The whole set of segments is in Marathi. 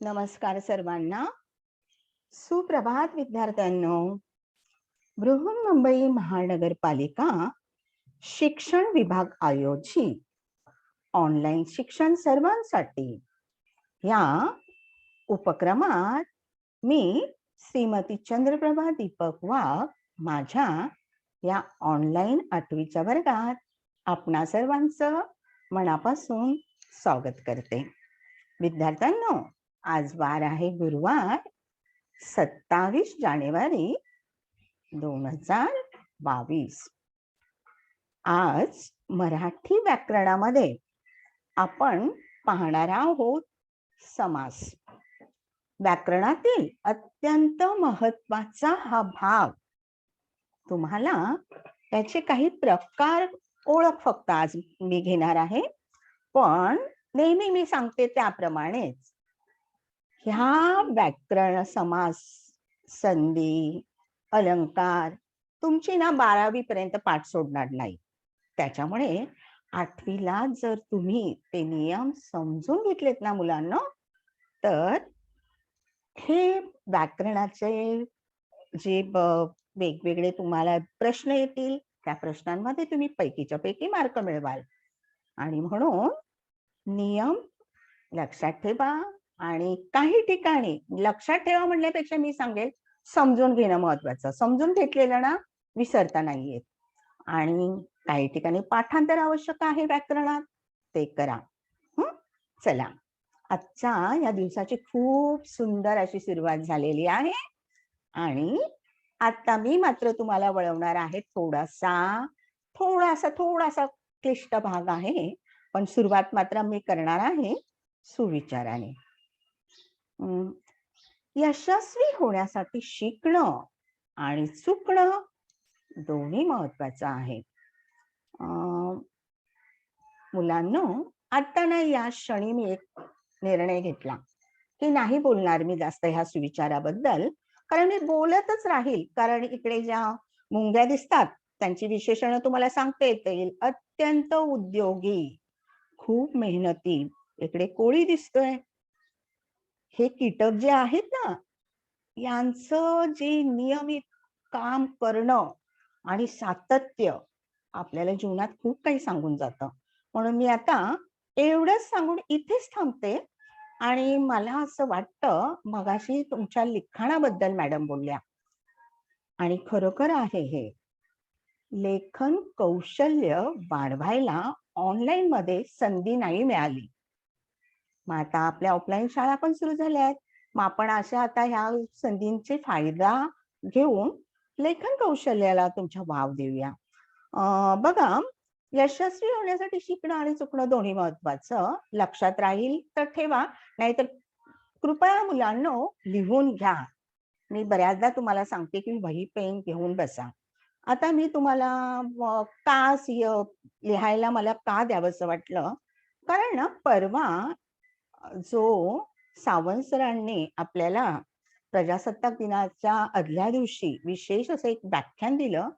नमस्कार सर्वांना. सुप्रभात विद्यार्थ्यांनो. बृहन्मुंबई महानगरपालिका शिक्षण विभाग आयोजित ऑनलाईन शिक्षण सर्वांसाठी या उपक्रमात मी श्रीमती चंद्रप्रभा दीपक वाघ माझ्या या ऑनलाईन 8वीच्या वर्गात आपणा सर्वांचं मनापासून स्वागत करते. विद्यार्थ्यांनो, आज वार आहे गुरुवार 27 जानेवारी 2022. आज मराठी व्याकरणामध्ये आपण पाहणार आहोत समास. व्याकरणातील अत्यंत महत्वाचा हा भाग. तुम्हाला त्याचे काही प्रकार ओळख फक्त आज मी घेणार आहे, पण नेहमी मी सांगते त्याप्रमाणेच ह्या व्याकरण समास, संधी, अलंकार तुमची ना 12वी पर्यंत पाठ सोडणार नाही. त्याच्यामुळे 8वीला जर तुम्ही ते नियम समजून घेतलेत ना मुलांना, तर हे व्याकरणाचे जे वेगवेगळे तुम्हाला प्रश्न येतील त्या प्रश्नांमध्ये तुम्ही पैकीच्या पैकी मार्क मिळवाल. आणि म्हणून नियम लक्षात ठेवा. आणि काही ठिकाणी लक्षात ठेवा म्हणण्यापेक्षा मी सांगेल समजून घेणं महत्वाचं. समजून घेतलेलं ना विसरता नाही येत. आणि काही ठिकाणी पाठांतर आवश्यक आहे व्याकरणात, ते करा. चला, आजच्या या दिवसाची खूप सुंदर अशी सुरुवात झालेली आहे. आणि आता मी मात्र तुम्हाला वळवणार आहे थोडासा क्लिष्ट भाग आहे, पण सुरुवात मात्र मी करणार आहे सुविचाराने. यशस्वी होण्यासाठी शिकणं आणि चुकणं दोन्ही महत्वाचं आहे. मुलांनो, आता ना या क्षणी मी एक निर्णय घेतला की नाही बोलणार मी जास्त ह्या सुविचाराबद्दल, कारण मी बोलतच राहील. कारण इकडे ज्या मुंग्या दिसतात त्यांची विशेषणं तुम्हाला सांगता येतील. अत्यंत उद्योगी, खूप मेहनती. इकडे कोळी दिसतोय. हे कीटक जे आहेत ना, यांचं जे नियमित काम करणं आणि सातत्य आपल्याला जीवनात खूप काही सांगून जातं. म्हणून मी आता एवढंच सांगून इथेच थांबते. आणि मला असं वाटतं, मगाशी तुमच्या लिखाणाबद्दल मॅडम बोलल्या, आणि खरोखर आहे हे. लेखन कौशल्य वाढवायला ऑनलाईन मध्ये संधी नाही मिळाली. मग आता आपल्या ऑफलाईन शाळा पण सुरू झाल्या आहेत. मग आपण अशा आता ह्या संधींचे फायदा घेऊन लेखन कौशल्याला तुमच्या वाव देऊया. बघा, यशस्वी होण्यासाठी शिकणं आणि चुकणं दोन्ही महत्वाचं. लक्षात राहील तर ठेवा, नाहीतर कृपया मुलांनो लिहून घ्या. मी बऱ्याचदा तुम्हाला सांगते की वही पेन घेऊन बसा. आता मी तुम्हाला लिहायला मला का द्यावंसं वाटलं, कारण ना परवा जो सावंत सरांनी आपल्याला प्रजासत्ताक दिनाच्या आदल्या दिवशी विशेष असं एक व्याख्यान दिलं,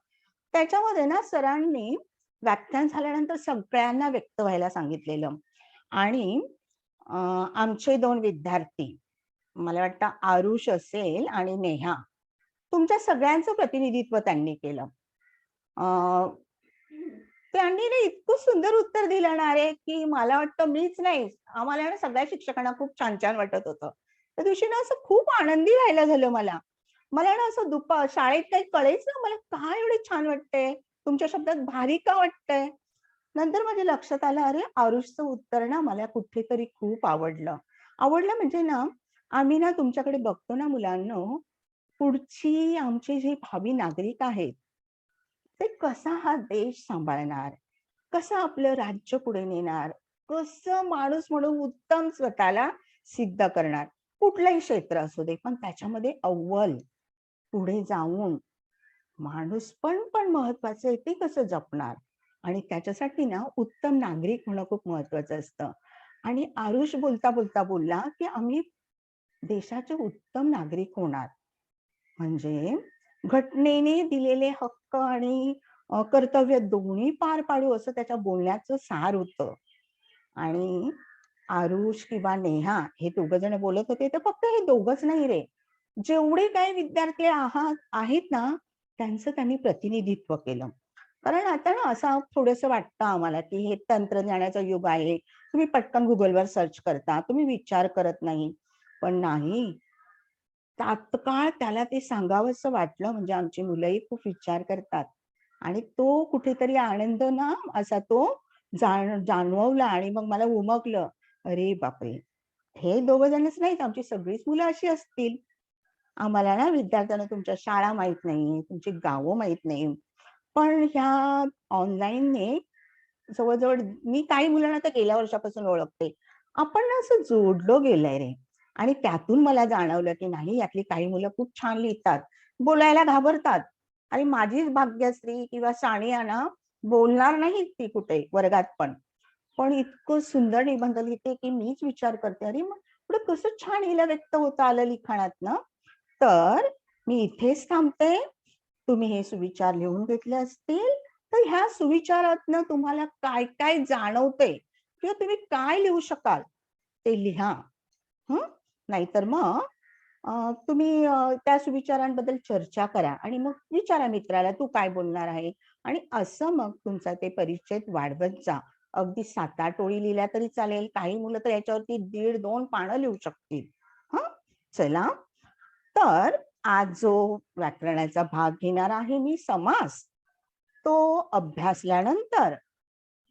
त्याच्यामध्ये ना सरांनी व्याख्यान झाल्यानंतर सगळ्यांना व्यक्त व्हायला सांगितलेलं. आणि आमचे 2 विद्यार्थी, मला वाटतं आरुष असेल आणि नेहा, तुमच्या सगळ्यांचं प्रतिनिधित्व त्यांनी केलं. त्यांनी ना इतकं सुंदर उत्तर दिलं ना रे, की मला वाटतं मीच नाही, आम्हाला ना सगळ्या शिक्षकांना खूप छान छान वाटत होतं. त्या दिवशी ना असं खूप आनंदी राहायला झालं मला. मला ना असं शाळेत काही कळेच ना, मला काय एवढे छान वाटतंय, तुमच्या शब्दात भारी का वाटतंय. नंतर माझ्या लक्षात आलं, अरे आरुषचं उत्तर ना मला कुठेतरी खूप आवडलं. आवडलं म्हणजे ना, आम्ही ना तुमच्याकडे बघतो ना मुलांनो, पुढची आमचे जे भावी नागरिक आहेत, ते कसा हा देश सांभाळणार, कसं आपलं राज्य पुढे नेणार, कसं माणूस म्हणून उत्तम स्वतःला सिद्ध करणार. कुठलंही क्षेत्र असू दे, पण त्याच्यामध्ये अव्वल पुढे जाऊन माणूस पण महत्वाचं आहे, ते कसं जपणार. आणि त्याच्यासाठी ना उत्तम नागरिक होणं खूप महत्वाचं असतं. आणि आरुष बोलता बोलता बोलला की आम्ही देशाचे उत्तम नागरिक होणार, म्हणजे घटनेने दिलेले हक्क आणि कर्तव्य दोन्ही पार पाडू, असं त्याच्या बोलण्याचं सार होतं. आणि आरुष किंवा नेहा हे दोघ जण बोलत होते, तर फक्त हे दोघच नाही रे, जेवढे काही विद्यार्थी आहेत ना, त्यांचं त्यांनी प्रतिनिधित्व केलं. कारण आता ना असं थोडंसं वाटतं आम्हाला, की हे तंत्रज्ञानाचं युग आहे. तुम्ही पटकन Googleवर सर्च करता, तुम्ही विचार करत नाही. पण नाही, तात्काळ त्याला ते सांगावंसं वाटलं म्हणजे आमची मुलंही खूप विचार करतात. आणि तो कुठेतरी आनंद ना असा तो जाणवला आणि मग मला उमगलं. अरे बापरे! हे दोघं जणच नाहीत, आमची सगळीच मुलं अशी असतील. आम्हाला ना विद्यार्थ्यांना तुमच्या शाळा माहीत नाही, तुमची गावं माहीत नाही. पण ह्या ऑनलाईनने जवळ-जवळ मी काही मुलांना तर गेल्या वर्षापासून ओळखते. आपण ना असं जोडलं गेलंय रे आणि त्यातून मला जाणवलं, की नाही यातली काही मुलं खूप छान लिहितात. बोलायला घाबरतात आणि माझीच भाग्यश्री किंवा सानिया ना बोलणार नाही ती कुठे वर्गात पण. पण इतकं सुंदर निबंध लिहिते, की मीच विचार करते, अरे मग एवढं कसं छान हिला व्यक्त होता आलं लिखाणातनं. तर मी इथेच थांबते. तुम्ही हे सुविचार लिहून घेतले असतील, तर ह्या सुविचारातनं तुम्हाला काय-काय जाणवतंय किंवा तुम्ही काय लिहू शकाल ते लिहा. हं. नाहीतर मग तुम्ही त्या सुविचारांबद्दल चर्चा करा आणि मग विचारा मित्राला, "तू काय बोलणार आहे?" आणि असं मग तुमचा ते परिचय वाढवत जा. अगदी 7-8 ओळी लिहिल्या तरी चालेल. काही मुलं तर याच्यावरती 1.5-2 पानं लिहू शकतील. हं. चला, तर आज जो व्याकरणाचा भाग घेणार आहे मी समास, तो अभ्यासल्यानंतर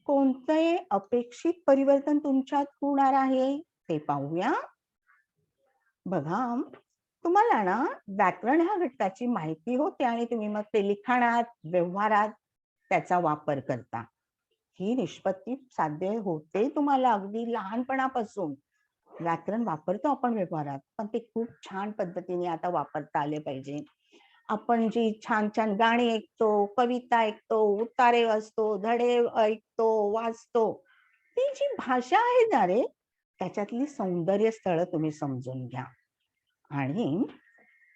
कोणते अपेक्षित परिवर्तन तुमच्यात होणार आहे ते पाहूया. बघा, तुम्हाला ना व्याकरण ह्या घटकाची माहिती होते आणि तुम्ही मग ते लिखाणात, व्यवहारात त्याचा वापर करता. ही निष्पत्ती साध्य होते तुम्हाला अगदी लहानपणापासून. व्याकरण वापरतो आपण व्यवहारात, पण ते खूप छान पद्धतीने आता वापरता आले पाहिजे. आपण जी छान-छान गाणी ऐकतो, कविता ऐकतो, उतारे वाचतो, धडे ऐकतो, वाचतो. ती जी भाषा आहे ना रे, त्याच्यातली सौंदर्य स्थळं तुम्ही समजून घ्या. आणि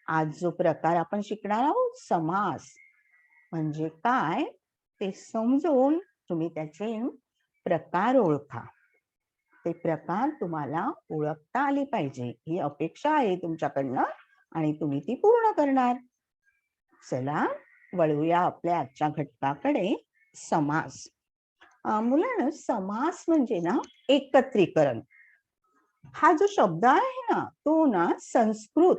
आज जो प्रकार आपण शिकणार आहोत समास म्हणजे काय ते समजून तुम्ही त्याचे प्रकार ओळखा. ते प्रकार तुम्हाला ओळखता आले पाहिजे ही अपेक्षा आहे तुमच्याकडनं आणि तुम्ही ती पूर्ण करणार. चला, वळूया आपल्या आजच्या घटकाकडे. समास. मुलांनो, समास म्हणजे ना एकत्रीकरण. हा जो शब्द आहे ना, तो ना संस्कृत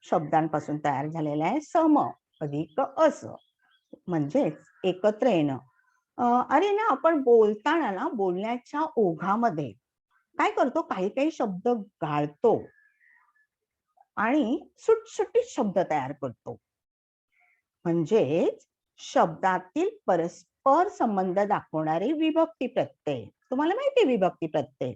शब्दांपासून तयार झालेला आहे. सम अधिक अस म्हणजेच एकत्र येणं. अरे ना, आपण बोलताना ना बोलण्याच्या ओघामध्ये काय करतो, काही काही शब्द गाळतो आणि सुटसुटीत शब्द तयार करतो. म्हणजेच शब्दातील परस्पर संबंध दाखवणारे विभक्ती प्रत्यय. तुम्हाला माहिती आहे विभक्ती प्रत्यय.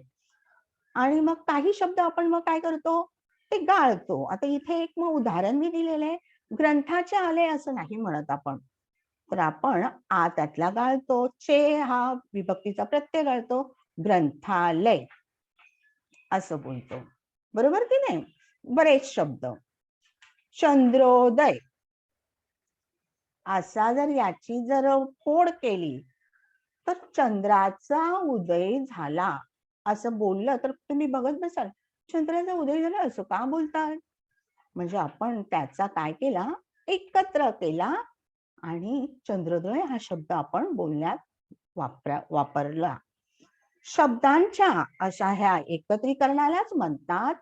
आणि मग काही शब्द आपण मग काय करतो, ते गाळतो. आता इथे एक मग उदाहरण मी दिलेलं आहे. ग्रंथाचे आले असं नाही म्हणत आपण. तर आपण त्यातला गाळतो. चे हा विभक्तीचा प्रत्यय गाळतो. ग्रंथालय असं बोलतो. बरोबर की नाही? बरेच शब्द. चंद्रोदय असा जर याची जर फोड केली, तर चंद्राचा उदय झाला असं बोललं तर तुम्ही बघत बसाल, चंद्राचा उदय झाला असं का बोलतात? म्हणजे आपण त्याचा काय केला, एकत्र केला आणि चंद्रोदय हा शब्द आपण बोलण्यात वापरला. शब्दांच्या अशा ह्या एकत्रीकरणालाच म्हणतात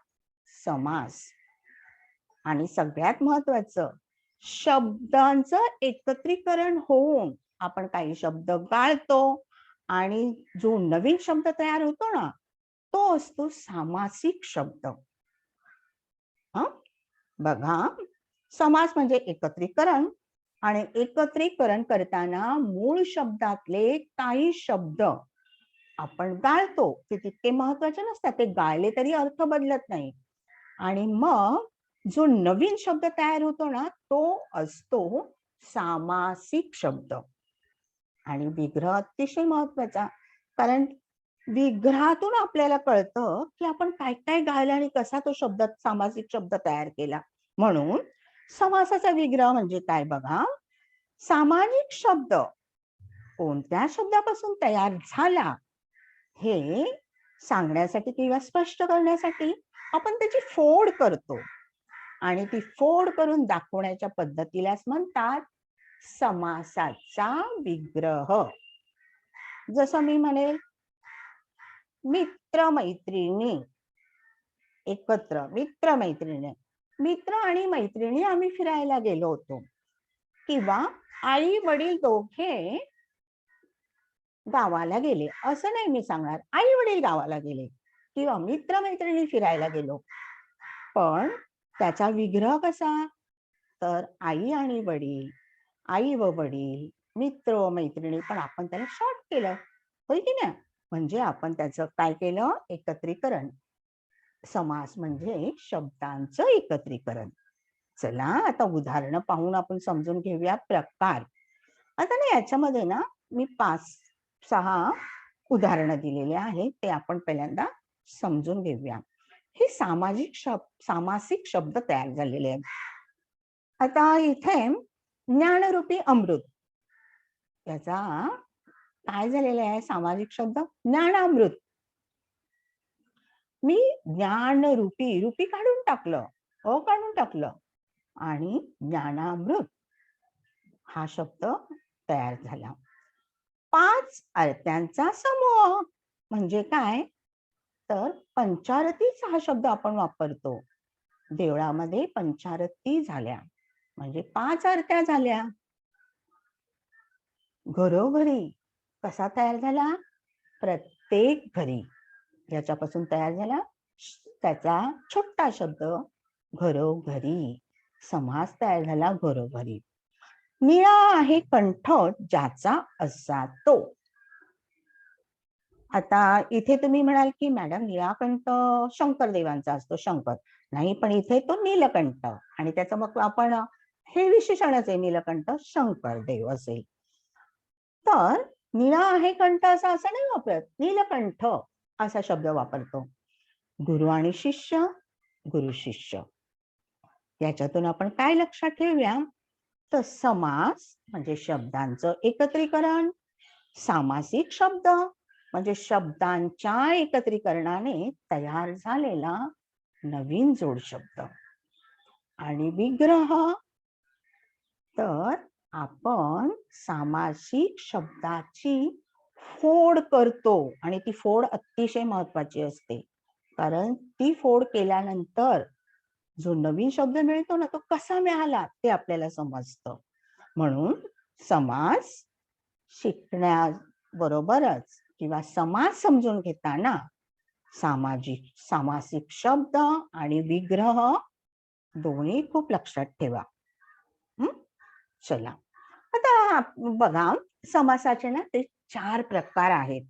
समास. आणि सगळ्यात महत्वाचं, शब्दांचं एकत्रीकरण होऊन आपण काही शब्द गाळतो आणि जो नवीन शब्द तयार होतो ना, तो असतो सामासिक शब्द. बघा, समास म्हणजे एकत्रीकरण आणि एकत्रीकरण करताना मूळ शब्दातले काही शब्द आपण गाळतो. ते तितके महत्वाचे नसतात, ते गाळले तरी अर्थ बदलत नाही. आणि मग जो नवीन शब्द तयार होतो ना, तो असतो सामासिक शब्द. आणि विग्रह अतिशय महत्वाचा, कारण विग्रहातून आपल्याला कळतं की आपण काय काय गाळलं आणि कसा तो शब्द सामासिक शब्द तयार केला. म्हणून समासाचा विग्रह म्हणजे काय बघा, सामाजिक शब्द कोणत्या शब्दापासून तयार झाला हे सांगण्यासाठी किंवा स्पष्ट करण्यासाठी आपण त्याची फोड करतो आणि ती फोड करून दाखवण्याच्या पद्धतीलाच म्हणतात समासाचा विग्रह. जसं मी म्हणेल मित्र मैत्रिणी एकत्र, मित्र मैत्रिणी, मित्र आणि मैत्रिणी आम्ही फिरायला गेलो होतो, किंवा आई वडील दोघे गावाला गेले, असं नाही मी सांगणार आई वडील गावाला गेले किंवा मित्र मैत्रिणी फिरायला गेलो. पण त्याचा विग्रह कसा, तर आई आणि वडील, आई व वडील, मित्र व मैत्रिणी, पण आपण त्याला शॉर्ट केलं, होय की नाही? म्हणजे आपण त्याचं काय केलं, एकत्रीकरण. समास म्हणजे शब्दांचं एकत्रीकरण. चला आता उदाहरणं पाहून आपण समजून घेऊया प्रकार. आता ना याच्यामध्ये ना मी 5-6 उदाहरणं दिलेली आहेत, ते आपण पहिल्यांदा समजून घेऊया. हे सामासिक शब्द तयार झालेले आहेत. आता इथे ज्ञानरूपी अमृत, याचा काय झालेला आहे सामाजिक शब्द ज्ञानामृत. मी ज्ञानरूपी, रूपी काढून टाकलं, काढून टाकलं आणि ज्ञानामृत हा शब्द तयार झाला. 5 अर्त्यांचा समूह म्हणजे काय, तर पंचारतीच हा शब्द आपण वापरतो. देवळामध्ये पंचारती झाल्या म्हणजे 5 आरत्या झाल्या. घरोघरी कसा तयार झाला, प्रत्येक घरी, याच्यापासून तयार झाला त्याचा छोटा शब्द घरोघरी, समास तयार झाला घरोघरी. निळा आहे कंठ ज्याचा असा तो. आता इथे तुम्ही म्हणाल की मॅडम निळाकंठ शंकर देवांचा असतो, शंकर नाही, पण इथे तो नीलकंठ आणि त्याचं मग आपण हे विशेषणच आहे, नीलकंठ शंकर देव असेल. तर निळा आहे कंठ असं नाही वापरत, नीलकंठ असा शब्द वापरतो. गुरु आणि शिष्य, गुरु शिष्य, याच्यातून आपण काय लक्षात ठेवूया, तर समास म्हणजे शब्दांचं एकत्रीकरण, सामासिक शब्द म्हणजे शब्दांच्या एकत्रीकरणाने तयार झालेला नवीन जोड शब्द, आणि विग्रह तर आपण सामासिक शब्दाची फोड करतो, आणि ती फोड अतिशय महत्वाची असते, कारण ती फोड केल्यानंतर जो नवीन शब्द मिळतो ना, तो कसा मिळाला ते आपल्याला समजतं. म्हणून समास शिकण्याबरोबरच किंवा समास समजून घेताना सामासिक शब्द आणि विग्रह दोन्ही खूप लक्षात ठेवा. चला आता बघा, समासाचे ना ते 4 प्रकार आहेत.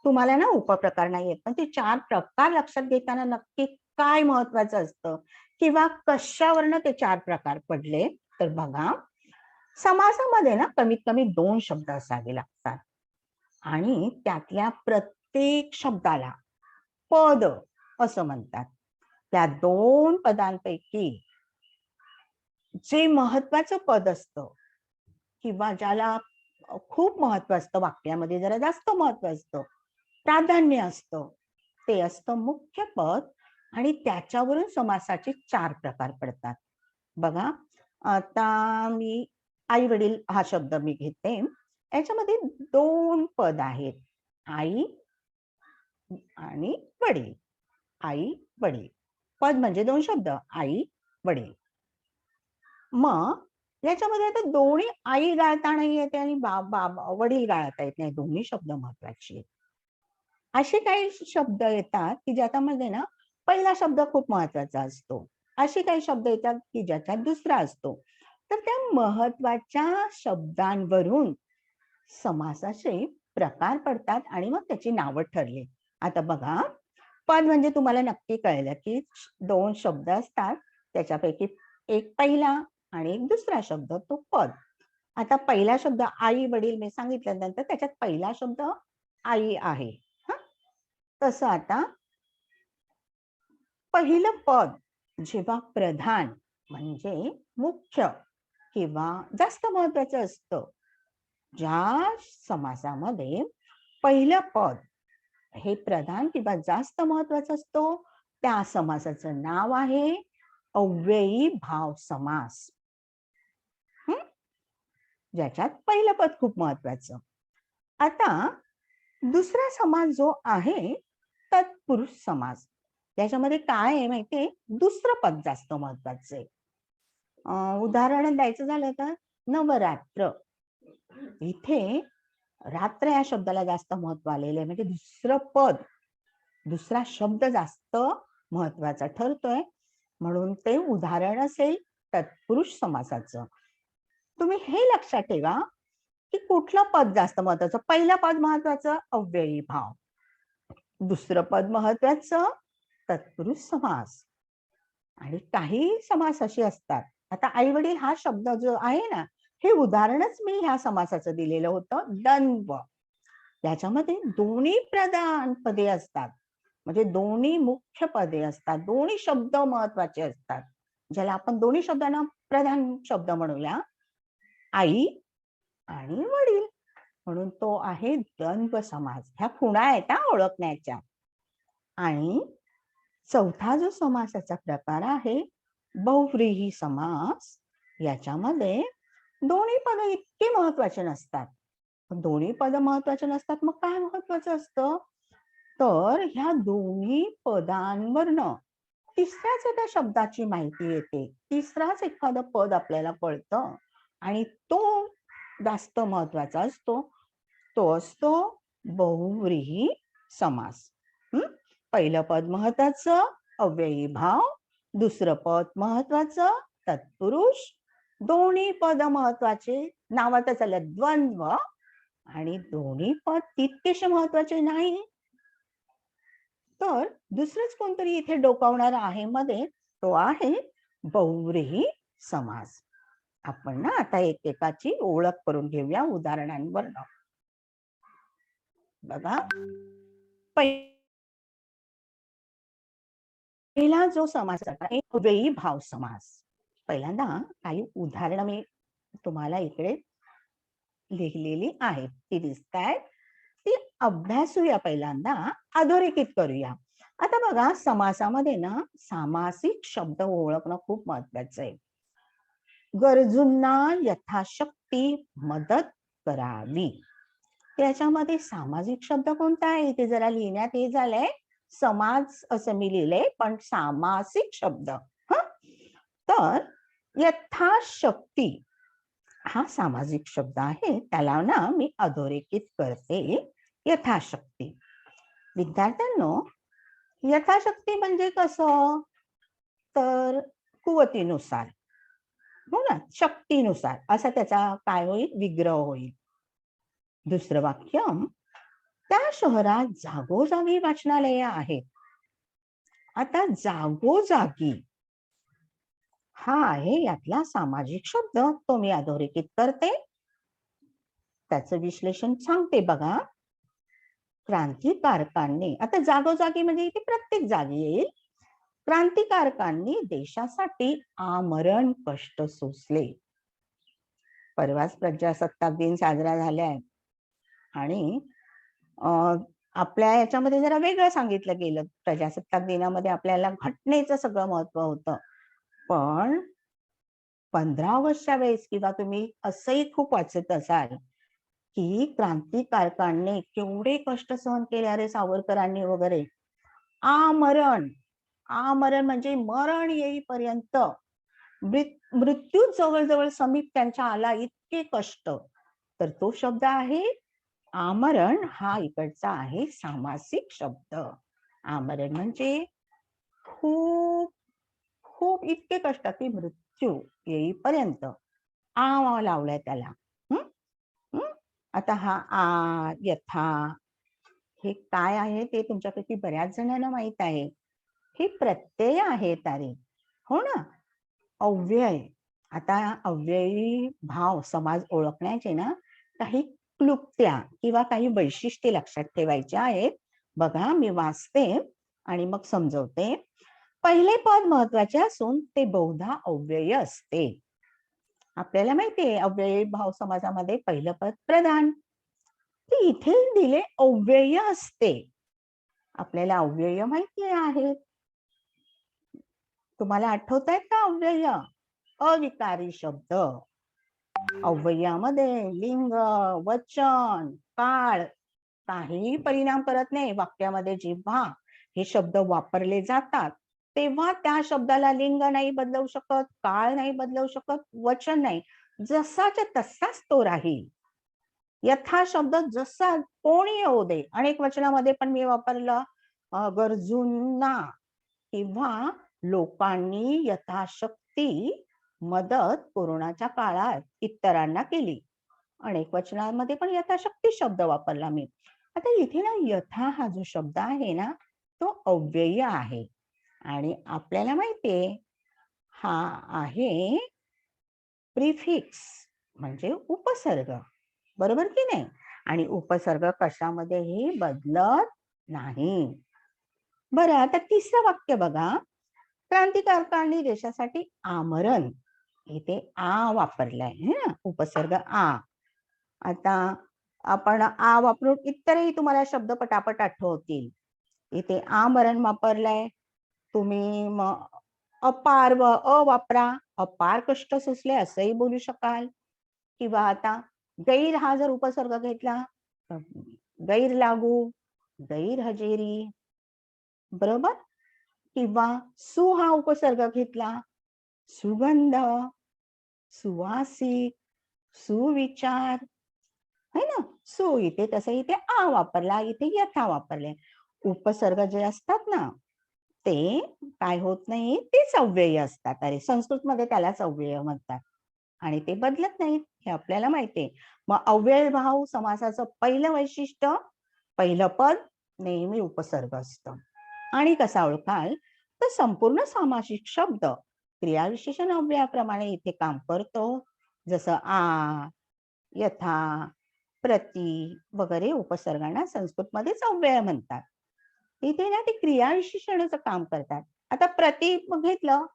तुम्हाला ना उपप्रकार नाही आहेत, पण ते 4 प्रकार लक्षात घेताना नक्की काय महत्वाचं असतं किंवा कशावरनं ते 4 प्रकार पडले, तर बघा, समासामध्ये ना कमीत कमी 2 शब्द असावे लागतात आणि त्यातल्या प्रत्येक शब्दाला पद असं म्हणतात. त्या 2 पदांपैकी जे महत्वाचं पद असतं किंवा ज्याला खूप महत्व असतं, वाक्यामध्ये जरा जास्त महत्व असतं, प्राधान्य असतं, ते असतं मुख्य पद, आणि त्याच्यावरून समासाचे 4 प्रकार पडतात. बघा, आता मी आई वडील हा शब्द मी घेते, याच्यामध्ये 2 पद आहेत, आई आणि वडील. आई वडील पद म्हणजे 2 शब्द, आई वडील. मग याच्यामध्ये आता दोन्ही आई गाळता नाही येते आणि वडील गाळता येत नाही, दोन्ही शब्द महत्वाचे आहेत. असे काही शब्द येतात की ज्याच्यामध्ये ना पहिला शब्द खूप महत्वाचा असतो, असे काही शब्द येतात की ज्याच्यात दुसरा असतो. तर त्या महत्वाच्या शब्दांवरून समासाचे प्रकार पडतात आणि मग त्याची नावं ठरली. आता बघा, पद म्हणजे तुम्हाला नक्की कळलं की 2 शब्द असतात, त्याच्यापैकी एक पहिला आणि एक दुसरा शब्द, तो पद. आता पहिला शब्द आई वडील मी सांगितल्यानंतर त्याच्यात पहिला शब्द आई आहे. तसं आता पहिलं पद जेव्हा प्रधान म्हणजे मुख्य किंवा जास्त महत्वाचं असतं, ज्या समासामध्ये पहिलं पद हे प्रधान किंवा जास्त महत्वाचं असतो, त्या समासाचं नाव आहे अव्ययी भाव समास. ज्याच्यात पहिलं पद खूप महत्वाचं. आता दुसरा समास जो आहे तत्पुरुष समास. त्याच्यामध्ये काय आहे माहितीये, दुसरं पद जास्त महत्वाचं आहे. उदाहरण द्यायचं झालं तर नवरात्र. इथे रात्र या शब्दाला जास्त महत्व आलेलं आहे, म्हणजे दुसरं पद, दुसरा शब्द जास्त महत्वाचा ठरतोय, म्हणून ते उदाहरण असेल तत्पुरुष समासाचं. तुम्ही हे लक्षात ठेवा की कुठलं पद जास्त महत्वाचं. पहिलं पद महत्वाचं अव्ययी भाव, दुसरं पद महत्वाचं तत्पुरुष समास. आणि काही समास असे असतात, आता आई वडील हा शब्द जो आहे ना, हे उदाहरणच मी ह्या समासाचं दिलेलं होतं, द्वंद्व. त्याच्यामध्ये दोन्ही प्रधान पदे असतात, म्हणजे दोन्ही मुख्य पदे असतात, दोन्ही शब्द महत्वाचे असतात, ज्याला आपण दोन्ही शब्दांना प्रधान शब्द म्हणूया, आई आणि वडील. म्हणून तो आहे द्वंद्व समास. ह्या खुणा आहेत ओळखण्याच्या. आणि चौथा जो समासाचा प्रकार आहे बहुव्रीही समास. याच्यामध्ये दोन्ही पद इतके महत्वाचे नसतात. दोन्ही पद महत्वाचे नसतात, मग काय महत्वाचं असतं, तर ह्या दोन्ही पदांवरनं तिसऱ्याच एका शब्दाची माहिती येते, तिसराच एखादं पद आपल्याला कळतं आणि तो जास्त महत्वाचा असतो. तो असतो बहुव्रीही समास. पहिलं पद महत्वाचं अव्ययी भाव, दुसरं पद महत्वाचं तत्पुरुष, दोन्ही पद महत्वाचे, नावातच आलं द्वंद्व, आणि दोन्ही पद तितकेसे महत्वाचे नाही. तर दुसरंच कोणतरी इथे डोकावणार आहे मध्ये, तो आहे बहुव्रीही समास. आपण ना आता एकेकाची ओळख करून घेऊया उदाहरणांवर. बघा, पहिला जो समास आहे अव्ययी भाव समास. पहिल्यांदा काही उदाहरणं मी तुम्हाला इकडे लिहिलेली आहेत, ती दिसतायत, ती अभ्यासूया. पहिल्यांदा अधोरेखित करूया. आता बघा, समासामध्ये ना सामासिक शब्द ओळखणं खूप महत्वाचं आहे. गरजूंना यथाशक्ती मदत करावी. त्याच्यामध्ये सामाजिक शब्द कोणता आहे, ते जरा लिहिण्यात हे झालंय समाज असं मी लिहिलंय, पण सामासिक शब्द. तर यथाशक्ती हा सामाजिक शब्द आहे, त्याला ना मी अधोरेखित करते यथाशक्ती. विद्यार्थ्यांनो, यथाशक्ती म्हणजे कसं, तर कुवतीनुसार, हो ना, शक्तीनुसार, असा त्याचा काय होईल, विग्रह होईल. दुसरं वाक्य, त्या शहरात जागोजागी वाचनालय आहेत. आता जागोजागी हा आहे यातला सामाजिक शब्द, तो मी अधोरेखित करते, त्याचं विश्लेषण सांगते. बघा, क्रांतिकारकांनी, आता जागोजागी म्हणजे इथे प्रत्येक जागी येईल. क्रांतिकारकांनी देशासाठी आमरण कष्ट सोसले. परवाच प्रजासत्ताक दिन साजरा झालाय आणि आपल्या याच्यामध्ये जरा वेगळं सांगितलं गेलं. प्रजासत्ताक दिनामध्ये आपल्याला घटनेचं सगळं महत्व होतं, पण 15 ऑगस्टच्या वेळेस किंवा तुम्ही असंही खूप वाचत असाल की क्रांतिकारकांनी केवढे कष्ट सहन केले, अरे सावरकरांनी वगैरे. आमरण, आमरण म्हणजे मरण येईपर्यंत, मृत्यू जवळजवळ समीप त्यांच्या आला, इतके कष्ट. तर तो शब्द आहे आमरण, हा इकडचा आहे सामासिक शब्द. आमरण म्हणजे खूप खूप इतके कष्ट की मृत्यू येईपर्यंत आ लावलाय त्याला. आता हा आ, यथा, हे काय आहे ते तुमच्यापैकी बऱ्याच जणांना माहित आहे. हे प्रत्यय आहे तारे, हो ना. अव्यय, आता अव्ययी भाव समाज ओळखण्याचे ना काही क्लुप्त्या किंवा काही वैशिष्ट्ये लक्षात ठेवायच्या आहेत. बघा, मी वाचते आणि मग समजवते. पहिले पद महत्वाचे असून ते बहुधा अव्यय असते. आपल्याला माहितीये अव्ययी भाव समाजामध्ये पहिलं पद प्रधान, ते इथे दिले अव्यय असते. आपल्याला अव्यय माहिती आहेत. तुम्हाला आठवत आहेत का अव्यय? अविकारी शब्द. अव्ययामध्ये लिंग, वचन, काळ काहीही परिणाम करत नाही. वाक्यामध्ये जेव्हा हे शब्द वापरले जातात तेव्हा त्या शब्दाला लिंग नाही बदलवू शकत, काळ नाही बदलवू शकत, वचन नाही. जसाच्या तसाच तो राहील. यथा शब्द जसा कोणी येऊ दे. अनेक वचनामध्ये पण मी वापरलं गरजूंना किंवा लोकांनी यथाशक्ती मदत कोरोनाच्या काळात इतरांना केली. अनेक वचनांमध्ये पण यथाशक्ती शब्द वापरला मी. आता इथे ना यथा हा जो शब्द आहे ना तो अव्यय आहे आणि आपल्याला माहितीये हा आहे प्रिफिक्स म्हणजे उपसर्ग. बरोबर की नाही? आणि उपसर्ग कशामध्येही बदलत नाही. बरं, आता तिसरं वाक्य बघा. क्रांतिकारकांनी देशासाठी आमरण, इथे आ वापरलाय ना, उपसर्ग आ. आता आपण आ वापरून इतरही तुम्हाला शब्द पटापट आठवतील. इथे आमरण वापरलाय. तुम्ही अपार व अ वापरा. अपार कष्ट सोसले असंही बोलू शकाल. किंवा आता गैर हा जर उपसर्ग घेतला, गैर लागू, गैर हजेरी, बरोबर. किंवा सु हा उपसर्ग घेतला, सुगंध, सुवासिक, सुविचार, है ना. सु इथे तसं इथे आ वापरला, इथे यथा वापरले. उपसर्ग जे असतात ना ते काय होत नाही, तेच अव्यय असतात. अरे संस्कृतमध्ये त्यालाच अव्यय म्हणतात आणि ते बदलत नाहीत हे आपल्याला माहितीये. मग अव्ययभाव समासाचं पहिलं वैशिष्ट्य, पहिलं पद नेहमी उपसर्ग असतं. आणि कसा ओळखाल तर संपूर्ण सामासिक शब्द क्रियाविशेषण अव्ययाप्रमाणे इथे काम करतो. जसं आ, यथा, प्रति वगैरे उपसर्गांना संस्कृतमध्येच अव्यय म्हणतात. इथे ना ते क्रियाविशेषणाचं काम करतात. आता प्रति घेतलं,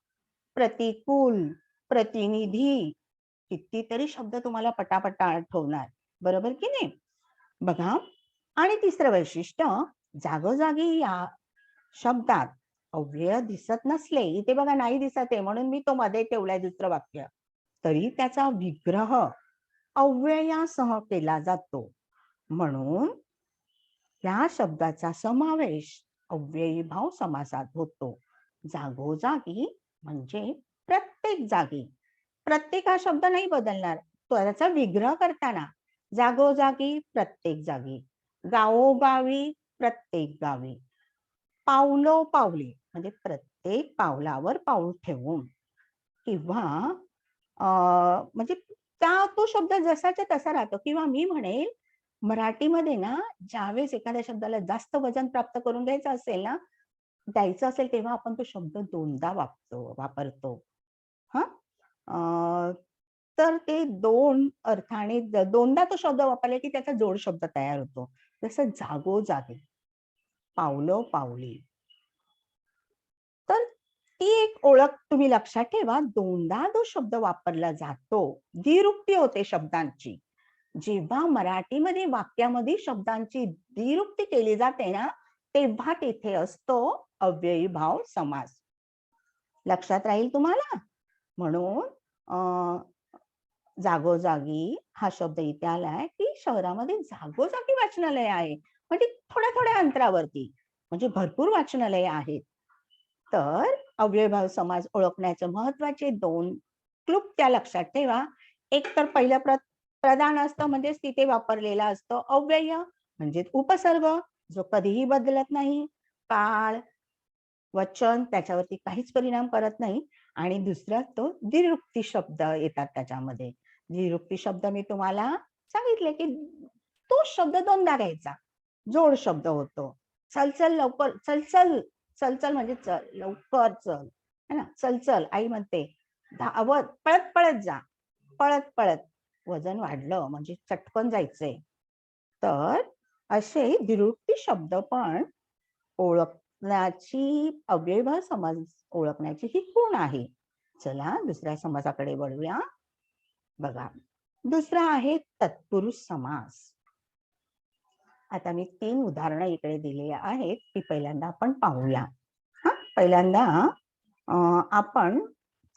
प्रतिकूल, प्रतिनिधी, कितीतरी शब्द तुम्हाला पटापटा आठवणार. बरोबर की नाही? बघा. आणि तिसरं वैशिष्ट्य, जागोजागी या शब्दात अव्यय दिसत नसले, इथे बघा नाही दिसत आहे म्हणून मी तो मध्ये ठेवलाय दुसरं वाक्य, तरी त्याचा विग्रह अव्ययासह केला जातो. म्हणून या शब्दाचा समावेश अव्ययीभाव समासात होतो. जागोजागी म्हणजे प्रत्येक जागी. प्रत्येक हा शब्द नाही बदलणार, त्याचा विग्रह करताना जागोजागी, प्रत्येक जागी, गावोगावी, प्रत्येक गावी, पावलोपावली म्हणजे प्रत्येक पावलावर पाऊल ठेवून, किंवा म्हणजे तो शब्द जसाच्या तसा राहतो. किंवा मी म्हणेल मराठीमध्ये ना ज्यावेळेस एखाद्या शब्दाला जास्त वजन प्राप्त करून द्यायचं असेल ना, द्यायचं असेल तेव्हा आपण तो शब्द दोनदा वापरतो. हा. तर ते दोन अर्थाने दोनदा तो शब्द वापरला की त्याचा जोड शब्द तयार होतो. जसं जागोजागी, पावलोपावली. तर ती एक ओळख तुम्ही लक्षात ठेवा. दोनदा जो शब्द वापरला जातो, द्विरुक्ती होते शब्दांची. जेव्हा मराठीमध्ये वाक्यामध्ये शब्दांची द्विरुक्ती केली जाते ना तेव्हा तिथे असतो अव्ययीभाव समास. लक्षात राहील तुम्हाला. म्हणून जागोजागी हा शब्द इथे आलाय की शहरामध्ये जागोजागी वाचनालय आहे, म्हणजे थोड्या थोड्या अंतरावरती, म्हणजे भरपूर वाचनालय आहेत. तर अव्ययीभाव समास ओळखण्याचे महत्वाचे दोन क्लुप्त्या लक्षात ठेवा. एक तर पहिलं प्रधान असतं म्हणजेच तिथे वापरलेला असतो अव्यय म्हणजे उपसर्ग जो कधीही बदलत नाही. काळ, वचन त्याच्यावरती काहीच परिणाम करत नाही. आणि दुसरा तो द्विरुक्ती शब्द येतात त्याच्यामध्ये. द्विरुक्ती शब्द मी तुम्हाला सांगितले की तो शब्द दोनदा घ्यायचा, जोड शब्द होतो. चल चल लवकर, चल चल, चल चल म्हणजे चल लवकर चल, है ना. चल चल आई म्हणते, धावत पळत पळत जा, पळत पळत, वजन वाढलं म्हणजे चटकन जायचंय. तर असे द्विरुक्ती शब्द पण ओळखण्याची, अव्ययीभाव समास ओळखण्याची ही खूण आहे. चला दुसऱ्या समासाकडे वळूया. बघा, दुसरा आहे तत्पुरुष समास. आता मी 3 उदाहरणं इकडे दिली आहेत, ती पहिल्यांदा आपण पाहूया. पहिल्यांदा आपण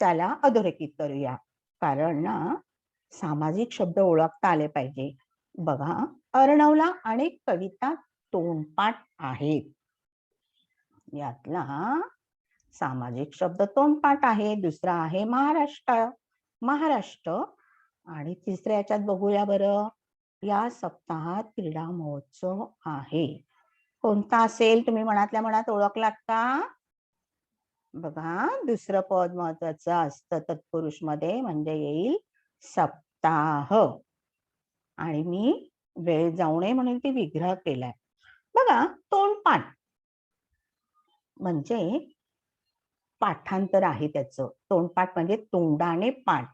त्याला अधोरेखित करूया. कारण ना सामाजिक शब्द ओळखता आले पाहिजे. बघा, अर्णवला अनेक कविता तोंडपाठ आहेत. यातला सामाजिक शब्द तोंडपाठ आहे, दुसरा आहे महाराष्ट्र. महाराष्ट्र आणि तिसऱ्या याच्यात बघूया बरं. या सप्ताहात क्रीडा महोत्सव आहे. कोणता असेल तुम्ही मनातल्या मनात ओळखलात का? बघा, दुसरं पद महत्वाचं असतं तत्पुरुष मध्ये, म्हणजे येईल सप्ताह. आणि मी वेळ जाऊ नये म्हणून ती विग्रह केलाय. बघा, तोंडपाठ म्हणजे पाठांतर आहे त्याचं. तोंडपाठ म्हणजे तोंडाने पाठ.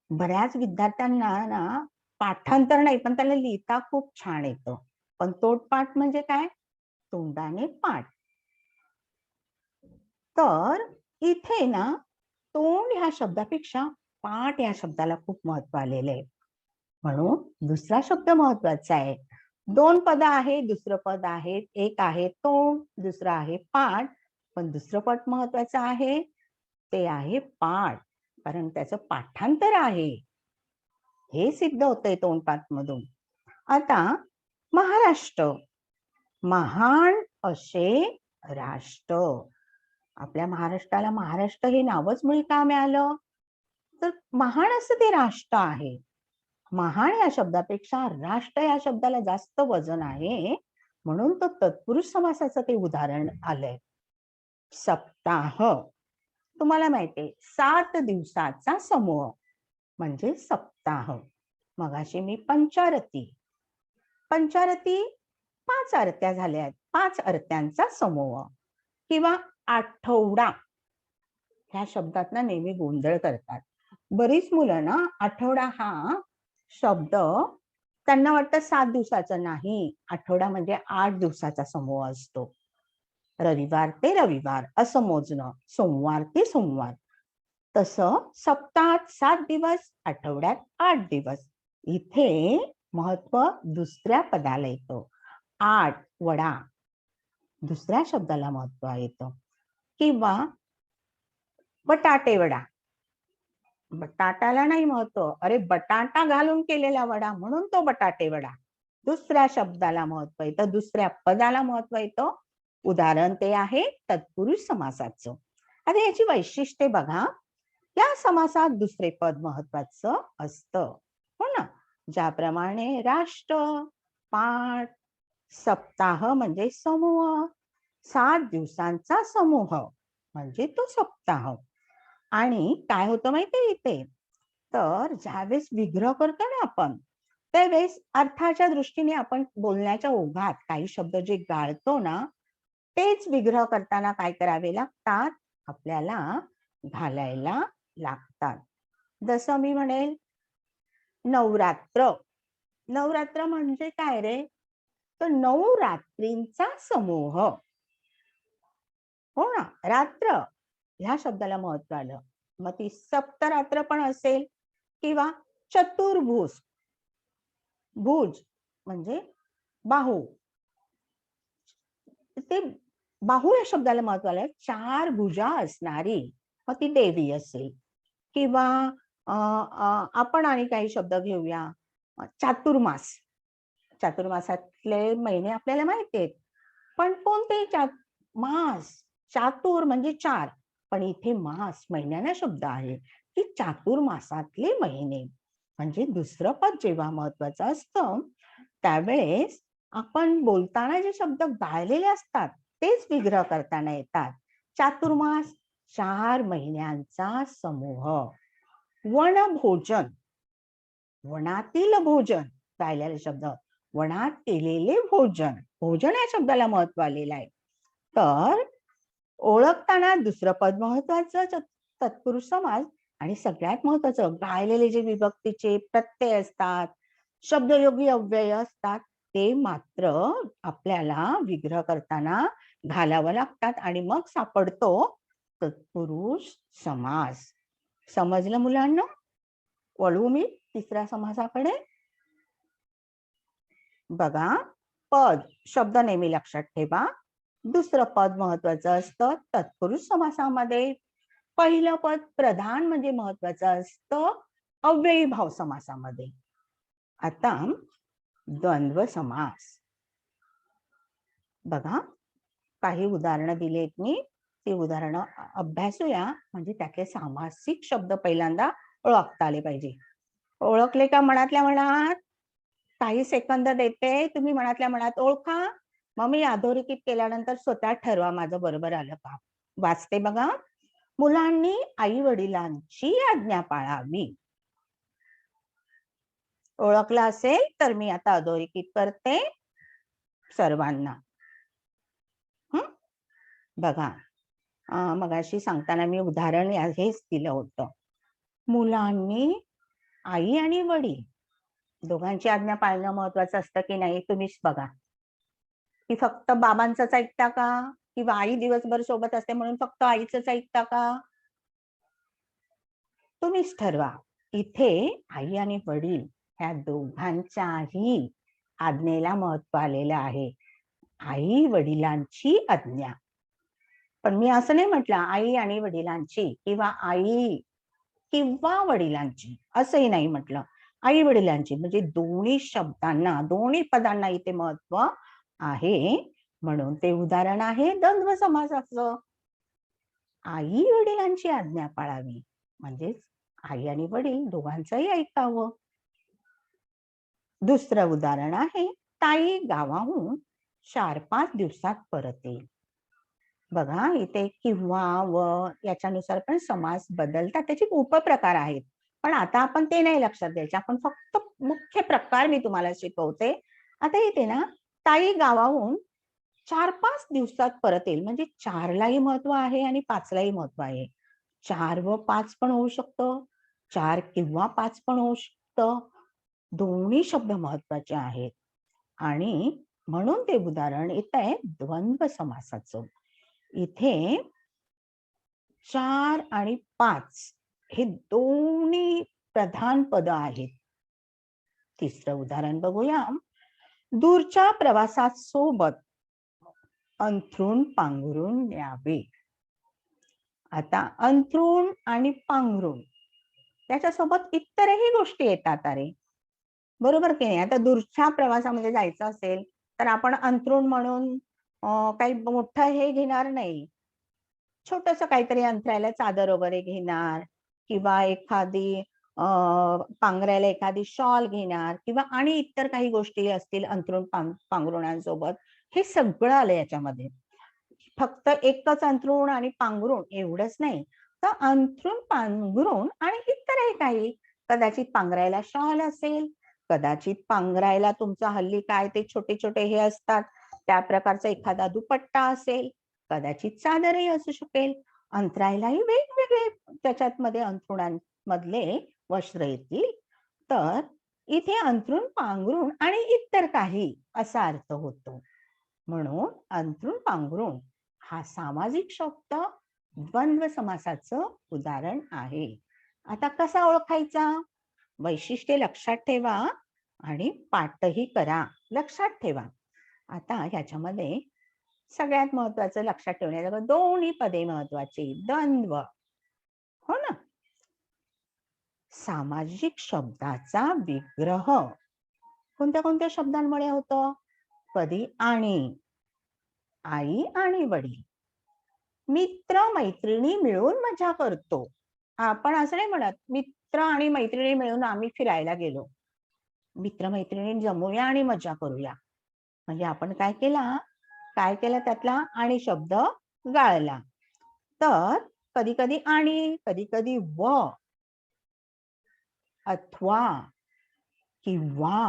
बऱ्याच विद्यार्थ्यांना ना पाठांतर नाही, पण त्याला लिहिता खूप छान येतं. पण तोंडपाठ म्हणजे काय? तोंडाने पाठ. तर इथे ना तोंड ह्या शब्दापेक्षा पाठ या शब्दाला खूप महत्व आलेलं आहे. म्हणून दुसरा शब्द महत्वाचा आहे. 2 पद आहे, दुसरं पद आहे. एक आहे तोंड, दुसरं आहे पाठ. पण दुसरं पद महत्वाचं आहे, ते आहे पाठ. कारण त्याचं पाठांतर आहे, हे सिद्ध होतंय तोंडपाठ मधून. आता महाराष्ट्र, महान असे राष्ट्र. आपल्या महाराष्ट्राला महाराष्ट्र हे नावच मुळी का मिळालं? तर महान असं ते राष्ट्र आहे. महान या शब्दापेक्षा राष्ट्र या शब्दाला जास्त वजन आहे, म्हणून तो तत्पुरुष समासाचं ते उदाहरण आलंय. सप्ताह, तुम्हाला माहितीये 7 दिवसाचा समूह म्हणजे सप्ताह. मगाशी मी पंचारती, पंचारती 5 आरत्या झाल्या आहेत, 5 आरत्यांचा समूह. किंवा आठवडा, ह्या शब्दात ना नेहमी गोंधळ करतात. बरीच मुलं ना आठवडा हा शब्द त्यांना वाटतं 7 दिवसाचं, नाही. आठवडा म्हणजे 8 दिवसाचा समूह असतो. रविवार ते रविवार असं मोजणं, सोमवार ते सोमवार. तसं सप्ताहात 7 दिवस, आठवड्यात 8 दिवस. इथे महत्व दुसऱ्या पदाला येतं. 8 वडा, दुसऱ्या शब्दाला महत्व येतं. किंवा बटाटे वडा, बटाट्याला नाही महत्व. अरे बटाटा घालून केलेला वडा म्हणून तो बटाटे वडा. दुसऱ्या शब्दाला महत्व येतं, दुसऱ्या पदाला महत्व येतं. उदाहरण ते आहे तत्पुरुष समासाचं. आता याची वैशिष्ट्ये बघा. या समासात दुसरे पद महत्वाचं असतं, हो ना. ज्याप्रमाणे राष्ट्र, पाठ, सप्ताह म्हणजे समूह, 7 दिवसांचा समूह म्हणजे तो सप्ताह. आणि काय होतं माहितीये इथे, तर ज्यावेळेस विग्रह करतो ना आपण, त्यावेळेस अर्थाच्या दृष्टीने आपण बोलण्याच्या ओघात काही शब्द जे गाळतो ना, तेच विग्रह करताना काय करावे लागतात, आपल्याला घालायला लागतात. जसं मी म्हणेल नवरात्र. नवरात्र म्हणजे काय रे? तर 9 रात्रींचा समूह, हो ना. रात्र ह्या शब्दाला महत्व आलं. मग ती सप्तरात्र पण असेल. किंवा चतुर्भुज, भुज म्हणजे बाहू, ते बाहू या शब्दाला महत्व आलं. 4 भुजा असणारी, मग ती देवी असेल. किंवा आपण आणि काही शब्द घेऊया. चातुर्मास, चातुर्मासातले महिने आपल्याला माहिती आहेत, पण कोणते मास. चातुर म्हणजे 4, पण इथे मास महिन्याला शब्द आहे की चातुर्मासातले महिने. म्हणजे दुसरं पद जेव्हा महत्वाचं असतं, त्यावेळेस आपण बोलताना जे शब्द गाळलेले असतात तेच विग्रह करताना येतात. चातुर्मास 4 महिन्यांचा समूह. वनभोजन, वनातील भोजन, गायलेले शब्द. वनात केलेले भोजन, भोजन या शब्दाला महत्व आलेलं आहे. तर ओळखताना दुसरं पद महत्वाचं तत्पुरुष समास. आणि सगळ्यात महत्वाचं गायलेले जे विभक्तीचे प्रत्यय असतात, शब्दयोगी अव्यय असतात, ते मात्र आपल्याला विग्रह करताना घालावं लागतात. आणि मग सापडतो तत्पुरुष समास. समजलं मुलांना? वळू मी तिसऱ्या समासाकडे. बघा, पद शब्द नेहमी लक्षात ठेवा. दुसरं पद महत्वाचं असतं तत्पुरुष समासामध्ये. पहिलं पद प्रधान म्हणजे महत्वाचं असतं अव्ययी भाव समासामध्ये. आता द्वंद्व समास बघा, काही उदाहरणं दिलीत मी, ती उदाहरणं अभ्यासूया, म्हणजे त्यातले सामासिक शब्द पहिल्यांदा ओळखता आले पाहिजे. ओळखले का मनातल्या मनात? काही सेकंद देते, तुम्ही मनातल्या मनात ओळखा. मग मी अधोरेखित केल्यानंतर स्वतः ठरवा माझं बरोबर आलं का. वाचते बघा. मुलांनी आई वडिलांची आज्ञा पाळावी. ओळखलं असेल तर मी आता अधोरेखित करते सर्वांना. बघा, मगाशी सांगताना मी उदाहरण हेच दिलं होतं. मुलांनी आई आणि वडील दोघांची आज्ञा पाळणं महत्वाचं असतं की नाही, तुम्हीच बघा. की फक्त बाबांचंच ऐकता का, किंवा आई दिवसभर सोबत असते म्हणून फक्त आईचंच ऐकता का, तुम्हीच ठरवा. इथे आई आणि वडील ह्या दोघांच्याही आज्ञेला महत्व आलेलं आहे. आई वडिलांची आज्ञा. पण मी असं नाही म्हटलं आई आणि वडिलांची किंवा आई किंवा वडिलांची, असंही नाही म्हटलं. आई वडिलांची म्हणजे दोन्ही शब्दांना, दोन्ही पदांना इथे महत्व आहे. म्हणून ते उदाहरण आहे द्वंद्व समासाचं. आई वडिलांची आज्ञा पाळावी म्हणजेच आई आणि वडील दोघांचंही ऐकावं. दुसरं उदाहरण आहे ताई गावाहून 4-5 दिवसात परत येईल. बघा, इथे किंवा व याच्यानुसार पण समास बदलतात, त्याचे उपप्रकार आहेत. पण आता आपण ते नाही लक्षात द्यायचे, आपण फक्त मुख्य प्रकार मी तुम्हाला शिकवते. आता इथे ना, ताई गावाहून 4-5 दिवसात परत येईल, म्हणजे 4लाही महत्व आहे आणि 5लाही महत्व आहे. 4 व 5 पण होऊ शकतं, 4 किंवा 5 पण होऊ शकतं. दोन्ही शब्द महत्वाचे आहेत आणि म्हणून ते उदाहरण येत आहे द्वंद्व समासाचं. इथे 4 आणि 5 हे दोन्ही प्रधान पद आहेत. तिसरं उदाहरण बघूया. दूरच्या प्रवासात सोबत अंथरूण पांघरून न्यावे. आता अंथरूण आणि पांघरून त्याच्यासोबत इतरही गोष्टी येतात अरे, बरोबर की नाही. आता दूरच्या प्रवासामध्ये जायचं असेल तर आपण अंथरूण म्हणून काही मोठं हे घेणार नाही, छोटस काहीतरी अंथरायला चादर वगैरे घेणार, किंवा एखादी पांघरायला एखादी शॉल घेणार, किंवा आणि इतर काही गोष्टी असतील अंथरूण पांघरुणांसोबत. हे सगळं आलं याच्यामध्ये. फक्त एकच अंथरूण आणि पांघरुण एवढंच नाही, तर अंथरूण पांघरुण आणि इतरही काही, कदाचित पांघरायला शॉल असेल, कदाचित पांघरायला तुमचा हल्ली काय ते छोटे छोटे हे असतात त्या प्रकारचा एखादा दुपट्टा असेल, कदाचित चादरही असू शकेल. अंतरायलाही वेगवेगळे त्याच्यात मध्ये अंथरुणांमधले वस्त्र येतील. तर इथे अंथरूण पांघरुण आणि इतर काही असा अर्थ होतो. म्हणून अंथरूण पांघरुण हा सामासिक शब्द द्वंद्व समासाचं उदाहरण आहे. आता कसा ओळखायचा? वैशिष्ट्ये लक्षात ठेवा आणि पाठही करा. लक्षात ठेवा. आता ह्याच्यामध्ये सगळ्यात महत्वाचं लक्षात ठेवण्याचं, दोन्ही पदे महत्वाची. द्वंद्व, हो ना. सामाजिक शब्दाचा विग्रह कोणत्या कोणत्या शब्दांमुळे होतो? कधी आणि, आई आणि वडील, मित्र मैत्रिणी मिळून मजा करतो. आपण असं नाही म्हणत मित्र आणि मैत्रिणी मिळून आम्ही फिरायला गेलो. मित्र मैत्रिणी जमूया आणि मजा करूया. म्हणजे आपण काय केलं त्यातला आणि शब्द गाळला. तर कधी कधी आणि, कधी कधी व, अथवा, किंवा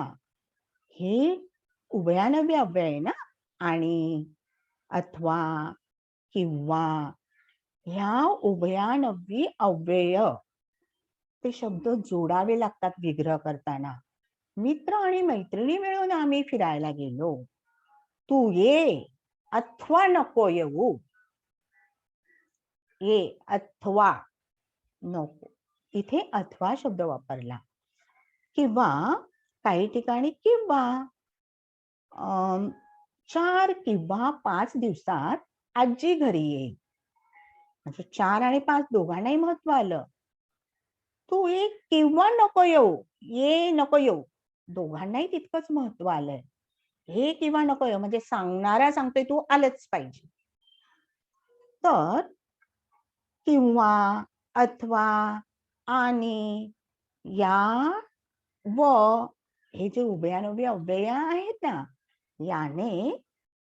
हे उभयानव्य अव्यय आहे ना. आणि, अथवा, किंवा ह्या उभयानव्य अव्यय ते शब्द जोडावे लागतात विग्रह करताना. मित्र आणि मैत्रिणी मिळून आम्ही फिरायला गेलो. तू ये अथवा नको येऊ. ये अथवा नको, इथे अथवा शब्द वापरला. किंवा काही ठिकाणी किंवा 4 किंवा 5 दिवसात आजी घरी येईल. म्हणजे 4 आणि 5 दोघांनाही महत्व आलं. तू ये किंवा नको येऊ, ये नको येऊ, दोघांनाही तितकंच महत्व आलंय. हे किंवा नको येऊ म्हणजे सांगणारा सांगतोय तू आलंच पाहिजे. तर किंवा, अथवा, आणि, या, व हे जे उभयानुभवी अव्यय आहेत ना, याने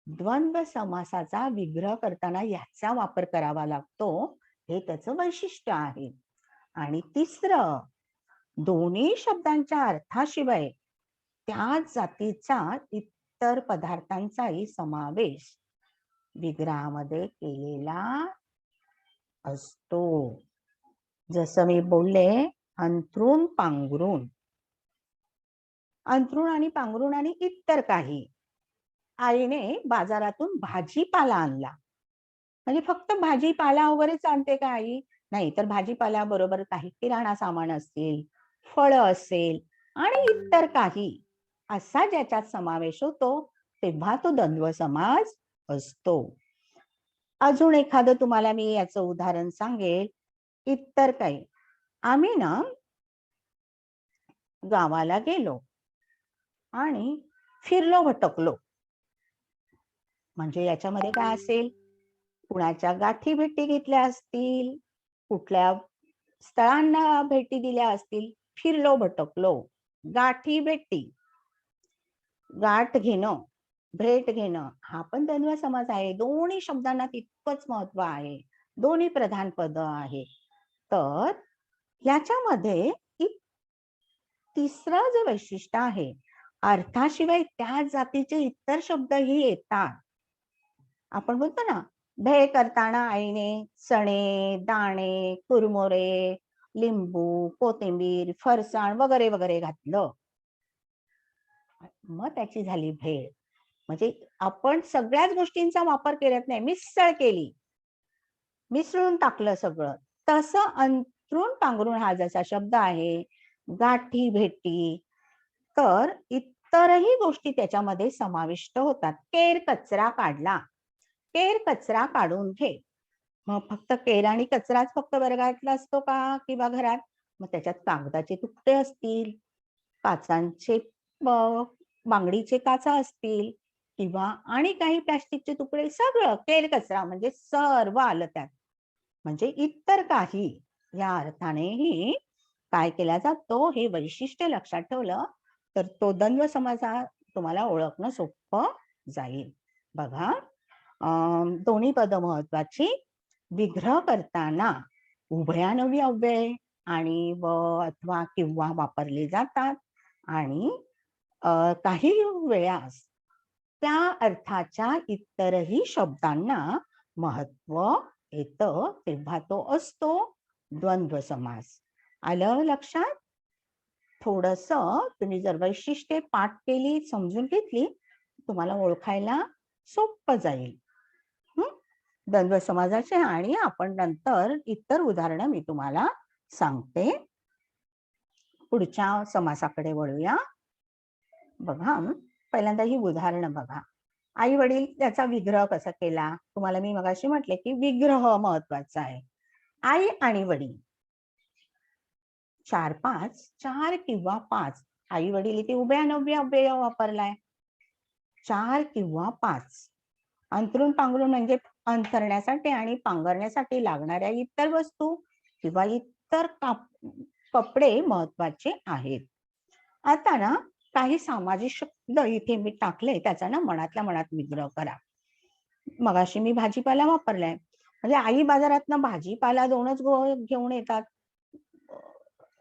द्वंद्व समासाचा विग्रह करताना याचा वापर करावा लागतो, हे त्याचं वैशिष्ट्य आहे. आणि तिसरं, दोन्ही शब्दांच्या अर्थाशिवाय त्या जातीचा इतर पदार्थांचाही समावेश विग्रहामध्ये केलेला असतो. जसं मी बोलले, अंथरूण पांघरूण. अंथरूण आणि पांघरूण आणि इतर काही. आईने बाजारातून भाजीपाला आणला. म्हणजे फक्त भाजीपाला वगैरेच आणते का आई? नाही, तर भाजीपाला बरोबर काही किराणा सामान असतील, फळं असेल आणि इतर काही असा ज्याच्यात समावेश होतो, तेव्हा तो द्वंद्व समास असतो. अजून एखादं तुम्हाला मी याचं उदाहरण सांगेल. इतर काही. आम्ही ना गावाला गेलो आणि फिरलो भटकलो. म्हणजे याच्यामध्ये काय असेल? कुणाच्या गाठी भेटी घेतल्या असतील, कुठल्या स्थळांना भेटी दिल्या असतील. फिरलो भटकलो, गाठी भेटी, गाठ घेणं, भेट घेणं, हा पण द्वंद्व समास आहे. दोन्ही शब्दांना तितकंच महत्व आहे, दोन्ही प्रधान पद आहे. तर याच्यामध्ये तिसरं जे वैशिष्ट्य आहे, अर्थाशिवाय त्या जातीचे इतर शब्दही येतात. आपण बोलतो ना, भेळ करताना आईने चणे, दाणे, कुरमुरे, लिंबू, कोथिंबीर, फरसाण वगैरे वगैरे घातलं, मग त्याची झाली भेळ. म्हणजे आपण सगळ्याच गोष्टींचा वापर केलात नाही, मिसळ केली, मिसळून टाकलं सगळं. तसं अंथरूण पांघरूण हा जसा शब्द आहे, गाठी भेटी, तर इतरही गोष्टी त्याच्यामध्ये समाविष्ट होतात. केर कचरा काढला, केर कचरा काढून घे. मग फक्त केर आणि कचराच फक्त वर्गातला असतो का किंवा घरात? मग त्याच्यात कागदाचे तुकडे असतील, काचांचे बांगडीचे काचा असतील किंवा आणि काही प्लास्टिकचे तुकडे, सगळं केर कचरा म्हणजे सर्व आलं त्यात. म्हणजे इतर काही या अर्थानेही काय केला जातो, हे वैशिष्ट्य लक्षात ठेवलं तर तो द्वंद्व समासा तुम्हाला ओळखणं सोपं जाईल. बघा, दोन्ही पद महत्वाची. विग्रह करताना उभयानुव्वी अव्यय आणि व, अथवा, किंवा वापरले जातात. आणि काही वेळास त्या अर्थाच्या इतरही शब्दांना महत्व येतं, तेव्हा तो असतो द्वंद्व समास. आलं लक्षात? थोडंसं तुम्ही जर वैशिष्ट्ये पाठ केली, समजून घेतली, तुम्हाला ओळखायला सोपं जाईल द्वंद्व समासाचे. आणि आपण नंतर इतर उदाहरणं मी तुम्हाला सांगते. पुढच्या समासाकडे वळूया. बघा, पहिल्यांदा ही उदाहरणं बघा. आई वडील त्याचा विग्रह कसा केला? तुम्हाला मी मगाशी म्हटले की विग्रह महत्वाचा आहे. आई आणि वडील 4-5, 4 किंवा 5. आई वडील इथे उभयानुव्वी अव्यय वापरलाय. 4 किंवा 5. अंथरूण पांघरूण म्हणजे अंथरण्यासाठी आणि पांघरण्यासाठी लागणाऱ्या इतर वस्तू किंवा इतर कपडे महत्वाचे आहेत. आता ना काही सामाजिक शब्द इथे मी टाकले, त्याचा ना मनातल्या मनात विग्रह करा. मगाशी मी भाजीपाला वापरलाय, म्हणजे आई बाजारातनं भाजीपाला दोनच घेऊन येतात.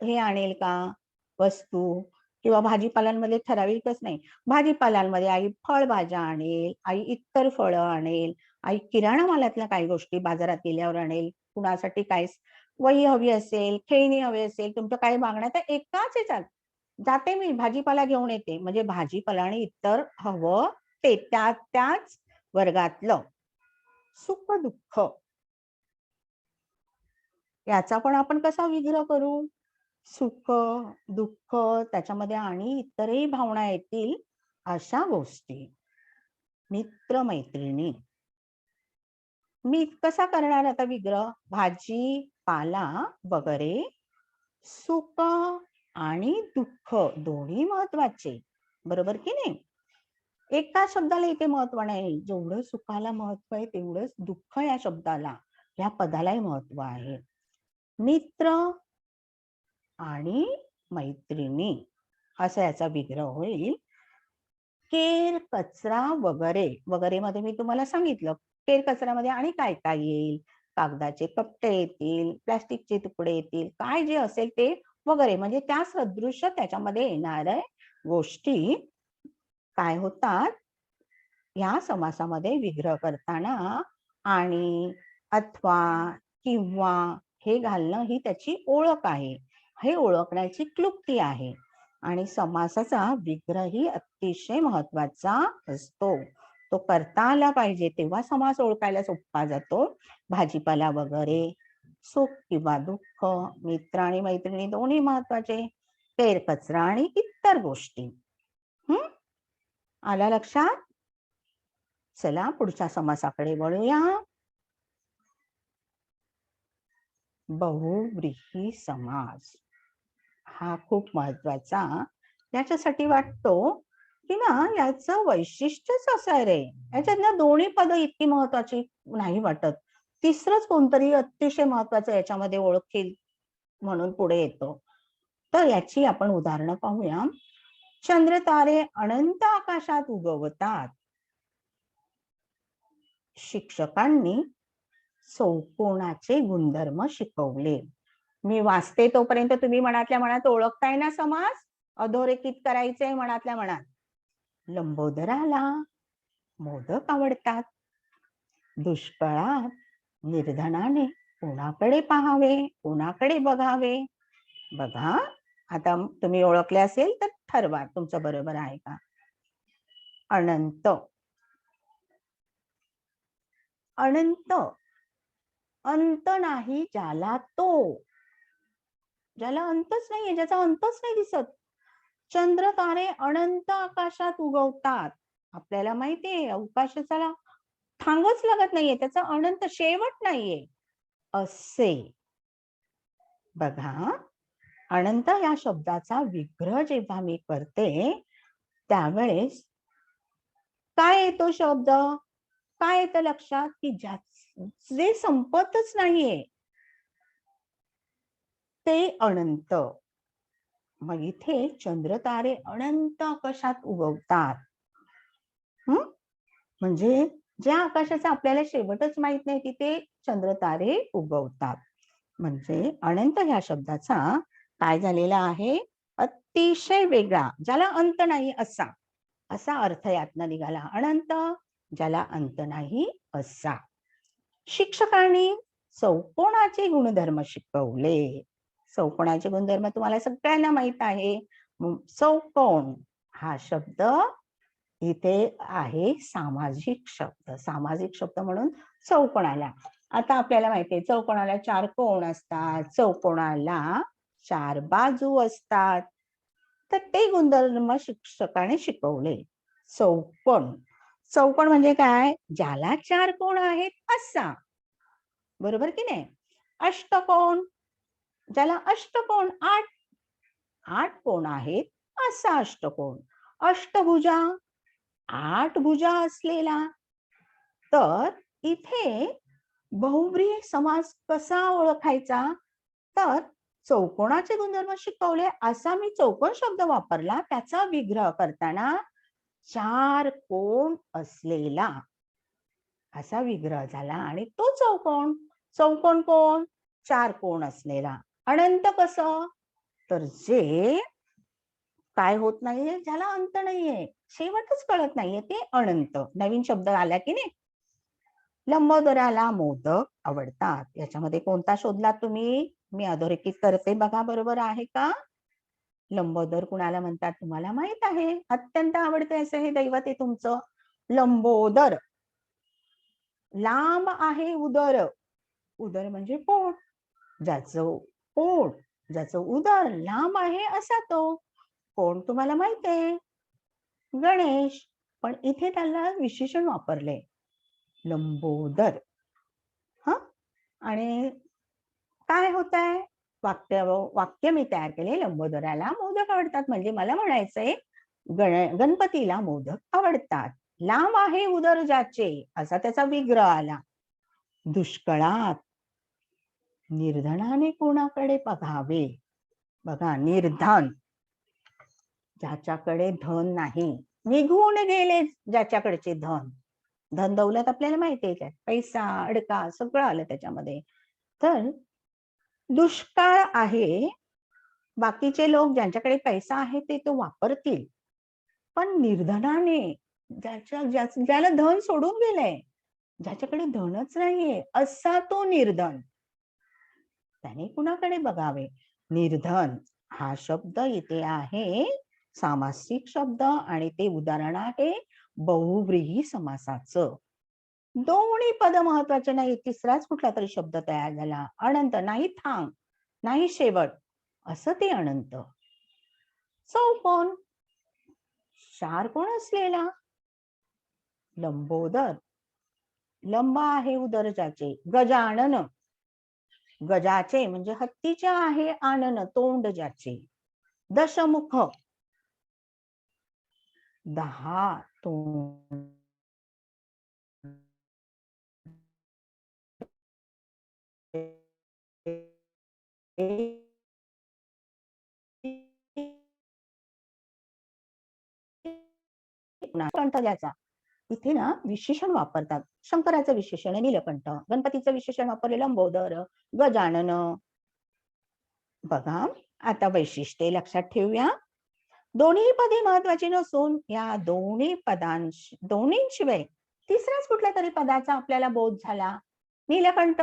हे आणेल का वस्तू? किंवा भाजीपाल्यांमध्ये ठराविकच नाही, भाजीपाल्यांमध्ये आई फळभाज्या आणेल, आई इतर फळं आणेल, आई किराणा मालातल्या काही गोष्टी बाजारात गेल्यावर आणेल. कुणासाठी काय वही हवी असेल, खेळणी हवी असेल, तुमच्या काही मागण्या, तर एकाच ह्याच्यात जाते मी भाजीपाला घेऊन येते. म्हणजे भाजीपाला आणि इतर हवं ते त्याच वर्गातलं. सुख दुःख याचा पण आपण कसा विग्रह करू? सुख दुःख, त्याच्यामध्ये आणि इतरही भावना येतील अशा गोष्टी. मित्र मैत्रिणी. मी कसा करणार आता विग्रह? भाजी पाला वगैरे, सुख आणि दुःख दोन्ही महत्वाचे, बरोबर की नाही? एका शब्दाला इथे महत्व नाही. जेवढं सुखाला महत्व आहे तेवढंच दुःख या शब्दाला, या पदालाही महत्व आहे. मित्र आणि मैत्रिणी असा याचा विग्रह होईल. केर कचरा वगैरे, वगैरे मध्ये मी तुम्हाला सांगितलं केर कचऱ्यामध्ये आणि काय काय येईल. कागदाचे कपटे येतील, प्लास्टिकचे तुकडे येतील, काय जे असेल ते वगैरे, म्हणजे त्या सदृश्य त्याच्यामध्ये येणाऱ्या गोष्टी काय होतात या समासामध्ये विग्रह करताना. आणि अथवा किंवा हे घालणं ही त्याची ओळख आहे, हे ओळखण्याची क्लुप्ती आहे. आणि समासाचा विग्रही अतिशय महत्वाचा असतो, तो करता आला पाहिजे तेव्हा समास ओळखायला सोपा जातो. भाजीपाला वगैरे, सुख किंवा दुःख, मित्र आणि मैत्रिणी दोन्ही महत्वाचे, केर कचरा आणि इतर गोष्टी. आला लक्षात? चला पुढच्या समासाकडे वळूया. बहुव्रीही समास हा खूप महत्वाचा याच्यासाठी वाटतो की ना, याचं वैशिष्ट्यच असं आहे रे, याच्यात ना दोन्ही पद इतकी महत्वाची नाही वाटत, तिसरंच कोणतरी अतिशय महत्वाचं याच्यामध्ये ओळखेल म्हणून पुढे येतो. तर याची आपण उदाहरणं पाहूया. चंद्र तारे अनंत आकाशात उगवतात. शिक्षकांनी चौकोनाचे गुणधर्म शिकवले. मी वाचते तोपर्यंत तुम्ही मनातल्या मनात ओळखताय ना समास, अधोरेखित करायचे मनातल्या मनात. लंबोदराला मोदक आवडतात. दुष्काळात निर्धनाने कोणाकडे पाहावे, कोणाकडे बघावे. बघा आता तुम्ही ओळखले असेल तर ठरवा तुमचं बरोबर आहे का. अनंत, अनंत अंत नाही ज्याला, तो ज्याला अंतच नाहीये, ज्याचा अंतच नाही दिसत. चंद्र तारे अनंत आकाशात उगवतात. आपल्याला माहितीये अवकाशाला थांगच लागत नाहीये, त्याचा अनंत शेवट नाहीये असे. बघा अनंत या शब्दाचा विग्रह जेव्हा मी करते त्यावेळेस काय येतो शब्द, काय येतं लक्षात, की जे संपतच नाहीये ते अनंत. मग इथे चंद्र तारे अनंत आकाशात उगवतात. म्हणजे ज्या आकाशाचा आपल्याला शेवटच माहित नाही तिथे चंद्र तारे उगवतात. म्हणजे अनंत ह्या शब्दाचा काय झालेला आहे, अतिशय वेगळा, ज्याला अंत नाही असा, असा अर्थ यातनं निघाला. अनंत ज्याला अंत नाही असा. शिक्षकांनी चौकोनाचे गुणधर्म शिकवले. चौकोनाचे गुणधर्म तुम्हाला सगळ्यांना माहित आहे. चौकोन हा शब्द इथे आहे सामाजिक शब्द, सामाजिक शब्द म्हणून चौकोनाला. आता आपल्याला माहितीये चौकोनाला 4 कोण असतात, चौकोनाला 4 बाजू असतात. तर ते गुणधर्म शिक्षकाने शिकवले. चौकोन, चौकोन म्हणजे काय, ज्याला 4 कोण आहेत असा, बरोबर की नाही. अष्टकोन, ज्याला अष्टकोन 8 कोण आहेत असा अष्टकोन. अष्टभुजा 8 भुजा असलेला. तर इथे बहुव्रीही समास कसा ओळखायचा, तर चौकोनाचे गुणधर्म शिकवले असा मी चौकोन शब्द वापरला, त्याचा विग्रह करताना 4 कोण असलेला असा विग्रह झाला. आणि तो चौकोन, चौकोन कोण, 4 कोण असलेला. अनंत कसं, तर जे काय होत नाहीये, ज्याला अंत नाहीये, शेवटच कळत नाहीये, ते अनंत. नवीन शब्द आला की नाही. लंबोदराला मोदक आवडतात. याच्यामध्ये कोणता शोधला तुम्ही, मी अधोरेखित करते बघा बरोबर आहे का. लंबोदर कुणाला म्हणतात तुम्हाला माहित आहे, अत्यंत आवडते असं हे दैवत आहे तुमचं. लंबोदर, लांब आहे उदर, उदर म्हणजे पोट, ज्याचं पोट, ज्याचं उदर लांब आहे असा तो कोण तुम्हाला माहित आहे, गणेश. पण इथे त्याला विशेषण वापरले, लंबोदर. हा, आणि काय होत आहे, वाक्य मी तयार केले, लंबोदराला मोदक आवडतात. म्हणजे मला म्हणायचंय गणपतीला मोदक आवडतात. लांब आहे उदर ज्याचे, असा त्याचा विग्रह आला. दुष्काळात निर्धनाने कोणाकडे बघावे. बघा, निर्धन, ज्याच्याकडे धन नाही, निघून गेले ज्याच्याकडचे धन. धन दौलत आपल्याला माहिती आहे, पैसा अडका सगळं आलं त्याच्यामध्ये. तर दुष्काळ आहे, बाकीचे लोक ज्यांच्याकडे पैसा आहे ते तो वापरतील, पण निर्धनाने, ज्याला धन सोडून गेलंय, ज्याच्याकडे धनच नाहीये, असा तो निर्धन, त्याने कुणाकडे बघावे. निर्धन हा शब्द इथे आहे सामासिक शब्द, आणि ते उदाहरण आहे बहुव्रीही समासाचं. दोन्ही पद महत्वाचे नाही, तिसराच कुठला तरी शब्द तयार झाला. अनंत, नाही थांब, नाही शेवट, असं ते अनंत. चौकोन, चार कोण असलेला. लंबोदर, लंब आहे उदर ज्याचे. गजानन, गजाचे म्हणजे हत्तीचे आहे, आनन तोंड ज्याचे. दशमुख, 10 तोंड. कंठ ज्याचा, इथे ना विशेषण वापरतात. शंकराचं विशेषण आहे नीलकंठ, गणपतीचं विशेषण वापरले लंबोदर, गजानन. बघा, आता वैशिष्ट्ये लक्षात ठेवूया. दोन्ही पदे महत्वाची नसून या दोन्हींशिवाय तिसराच कुठल्या तरी पदाचा आपल्याला बोध झाला. नीलकंठ,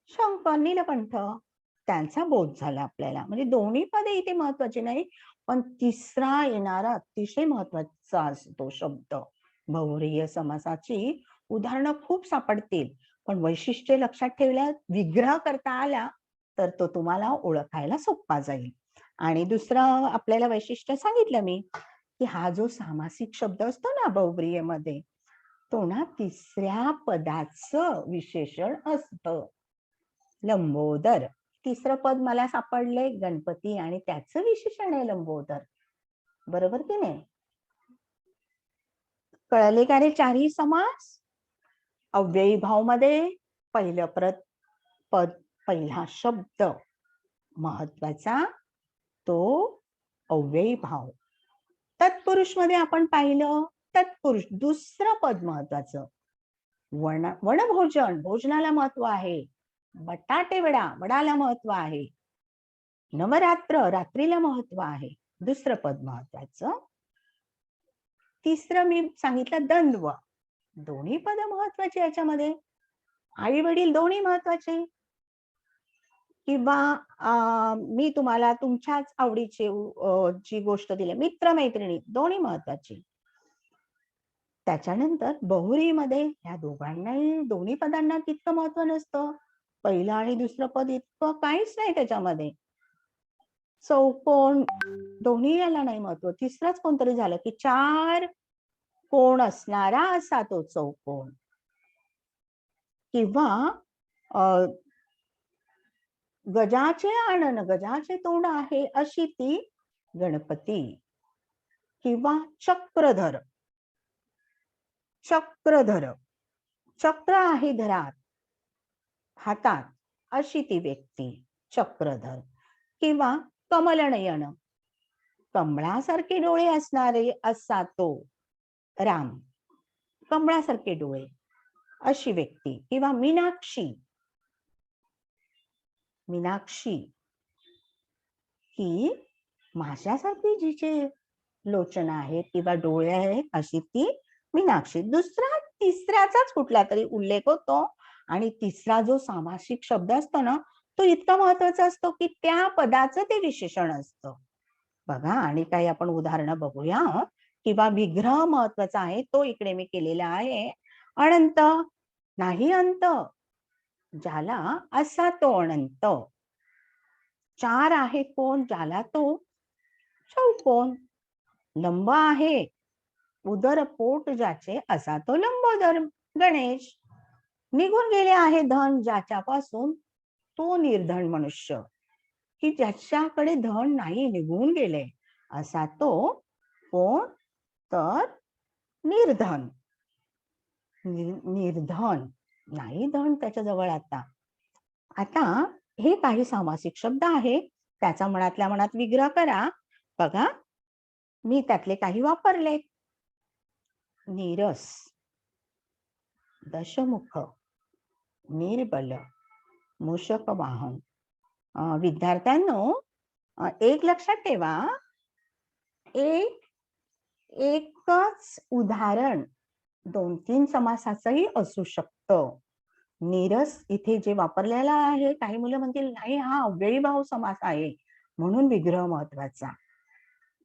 शंकर, नीलकंठ, त्यांचा बोध झाला आपल्याला. म्हणजे दोन्ही पदे इथे महत्वाची नाही, पण तिसरा येणारा अतिशय महत्वाचा असतो शब्द. बहुव्रीही समासाची उदाहरणं खूप सापडतील, पण वैशिष्ट्य लक्षात ठेवल्या, विग्रह करता आला तर तो तुम्हाला ओळखायला सोपा जाईल. आणि दुसरं आपल्याला वैशिष्ट्य सांगितलं मी, की हा जो सामासिक शब्द असतो ना बहुव्रीहीमध्ये, तो ना तिसऱ्या पदाचं विशेषण असतं. लंबोदर, तिसरं पद मला सापडले गणपती, आणि त्याचं विशेषण आहे लंबोदर. बरोबर की नाही? कळले का रे चारही समास? अव्ययी भाव मध्ये पहिलं पद, पहिला शब्द महत्वाचा, तो अव्ययी भाव. तत्पुरुष मध्ये आपण पाहिलं, तत्पुरुष दुसरं पद महत्वाचं. वनभोजन, भोजनाला महत्व आहे. बटाटे वडा, वडाला महत्व आहे. नवरात्र, रात्रीला महत्व आहे. दुसरं पद महत्वाचं. तिसरं मी सांगितलं द्वंद्व, दोन्ही पद महत्वाचे याच्यामध्ये. आई वडील दोन्ही महत्वाचे. किंवा मी तुम्हाला तुमच्याच आवडीची जी गोष्ट दिली, मित्र मैत्रिणी दोन्ही महत्वाची. त्याच्यानंतर बहुव्रीहीमध्ये या दोघांनाही, दोन्ही पदांना तितकं महत्व नसतं. पहिलं आणि दुसरं पद इतकं काहीच नाही त्याच्यामध्ये. चौकोन, दोन्ही याला नाही महत्व. तिसराच कोणतरी झालं की 4 कोण असणारा असा तो चौकोन. किंवा गजाचे आनन, गजाचे तोंड आहे अशी ती गणपती. किंवा चक्रधर, चक्रधर, चक्र आहे धरात, हातात, अशी ती व्यक्ती चक्रधर. किंवा कमलनयन, कमळासारखे डोळे असणारे असा तो राम, कमळासारखे डोळे अशी व्यक्ती. किंवा मीनाक्षी, मीनाक्षी ही माझ्यासारखी जिचे लोचन आहेत किंवा डोळे आहेत अशी ती मीनाक्षी. तिसऱ्याचाच कुठला तरी उल्लेख होतो, आणि तिसरा जो सामासिक शब्द असतो ना, तो इतका महत्वाचा असतो की त्या पदाचं ते विशेषण असतं. बघा, आणि काही आपण उदाहरणं बघूया. किंवा विग्रह महत्वाचा आहे, तो इकडे मी केलेला आहे. अनंत, नाही अंत, ज्याला असा तो अनंत. 4 आहे कोण, ज्याला तो चौकोन. लंब आहे, उदर पोट ज्याचे असा तो लंबोदर गणेश. निघून गेले आहे धन ज्याच्यापासून तो निर्धन मनुष्य, की ज्याच्याकडे धन नाही, निघून गेले असा तो कोण, तर निर्धन. निर्धन नाही धन त्याच्याजवळ आता. आता हे काही सामासिक शब्द आहे, त्याचा मनातल्या मनात विग्रह करा. बघा, मी त्यातले काही वापरले. नीरस, दशमुख, निर्बल, मूषक वाहन. विद्यार्थ्यांनो, एक लक्षात ठेवा, एकच उदाहरण 2-3 समासाचंही असू शकतं. नीरस इथे जे वापरलेला आहे, काही मुलं म्हणतील नाही हा अव्ययीभाव समास आहे म्हणून विग्रह महत्वाचा.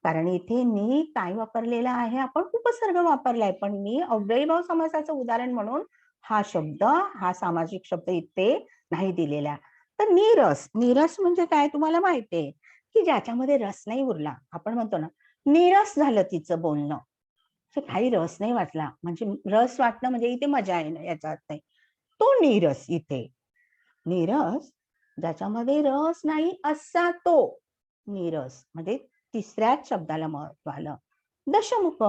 कारण इथे नी काय वापरलेला आहे, आपण उपसर्ग वापरलाय, पण नी अव्ययीभाव समासाचं उदाहरण म्हणून हा शब्द, हा सामासिक शब्द इथे नाही दिलेला. तर नीरस, नीरस म्हणजे काय तुम्हाला माहितीये, की ज्याच्यामध्ये रस नाही उरला. आपण म्हणतो ना नीरस झालं तिचं बोलणं, काही रस नाही वाटला, म्हणजे रस वाटणं म्हणजे इथे मजा येणं याचा अर्थ आहे. तो नीरस इथे. नीरस ज्याच्यामध्ये रस नाही असा तो नीरस, म्हणजे तिसऱ्याच शब्दाला महत्व आलं. दशमुख,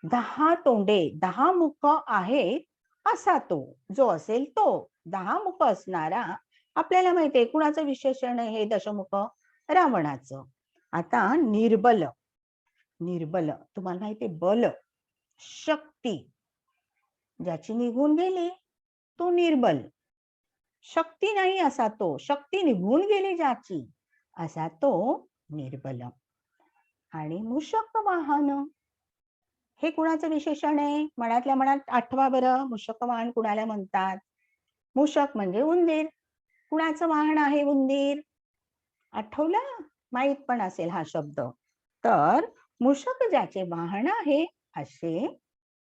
10 तोंडे 10 मुख आहेत असा तो, जो असेल तो 10 मुख असणारा. आपल्याला माहितीये कुणाचं विशेषण आहे हे दशमुख, रावणाचं. आता निर्बल, निर्बल तुम्हाला माहितीये बल, शक्ती, ज्याची निघून गेली तो निर्बल. शक्ती नाही असा तो, शक्ती निघून गेली ज्याची असा तो निर्बल. आणि मूषक वाहन हे कुणाचं विशेषण आहे, मनातल्या मनात आठवा बरं, मूषक वाहन कुणाला म्हणतात. मूषक म्हणजे उंदीर, कुणाचं वाहन आहे उंदीर, आठवलं, माहित पण असेल हा शब्द. तर मूषक ज्याचे वाहन आहे असे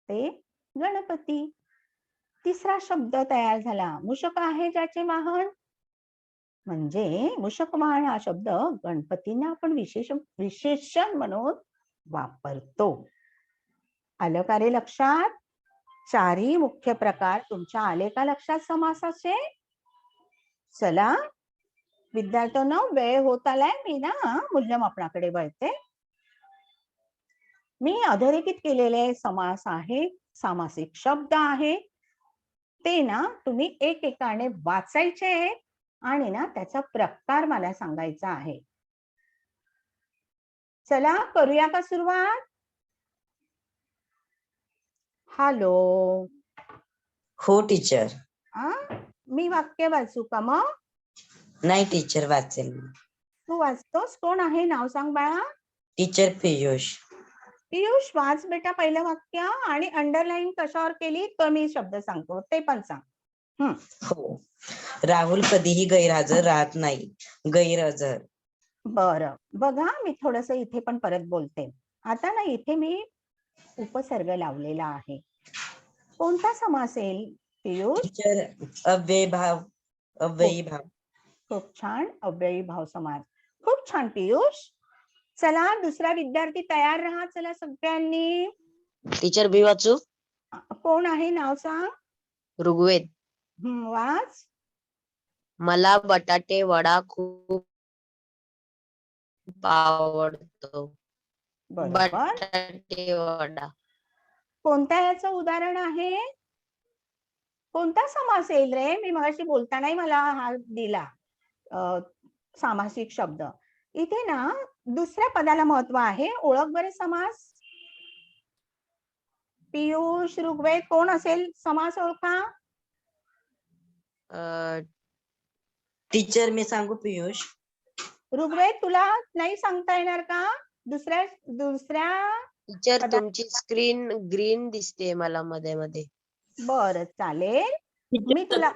ते गणपती. तिसरा शब्द तयार झाला, मूषक आहे ज्याचे वाहन, म्हणजे मूषक वाहन हा शब्द गणपतींना आपण विशेषण म्हणून वापरतो. आलं का रे लक्षात? 4ही मुख्य प्रकार तुमच्या आले का लक्षात समासाचे? चला विद्यार्थ्यांनो, वेळ होत आलाय, मी ना मूल्यमापनाकडे वळते. मी अधोरेखित केलेले समास आहे, सामासिक शब्द आहे, ते ना तुम्ही एकेकाने वाचायचे आणि ना त्याचा प्रकार मला सांगायचा आहे. चला करूया का सुरुवात? हॅलो. हो टीचर. मी वाक्य वाचू का मग? नाही टीचर, वाचेल. तू वाचतोस? कोण आहे, नाव सांग बाळा. टीचर पियुष. पियुष वाच बेटा पहिलं वाक्य, आणि अंडरलाईन कशावर केली तर मी शब्द सांगतो ते पण सांग. हो, राहुल कधीही गैरहजर राहत नाही, गैरहजर. बरं, बघा मी थोडस इथे पण परत बोलते. आता ना इथे मी उपसर्ग लावलेला आहे. कोणता समास येईल पियुष? टीचर अव्ययीभाव. अव्ययीभाव. खूप छान, अव्ययीभाव समास. खूप छान पियुष. चला दुसरा विद्यार्थी तयार राहा. चला सगळ्यांनी. टीचर बी वाचू? कोण आहे, नाव सांग. ऋग्वेद. वाच. मला बटाटे वडा खूप आवडतो. बटाटे वडा कोणत्या याचं उदाहरण आहे? कोणता समास येईल रे? मी मगाशी बोलतानाही मला हा दिला सामासिक शब्द. इथे ना दुसऱ्या पदाला महत्व आहे. ओळख बरे समास. पियुष, ऋग्वेद कोण असेल समास ओळखा. टीचर मी सांगू पियुष? ऋग्वेद तुला नाही सांगता येणार का? दुसऱ्या टीचर तुमची स्क्रीन ग्रीन दिसते मला मध्ये मध्ये. बरं चालेल, मी तुला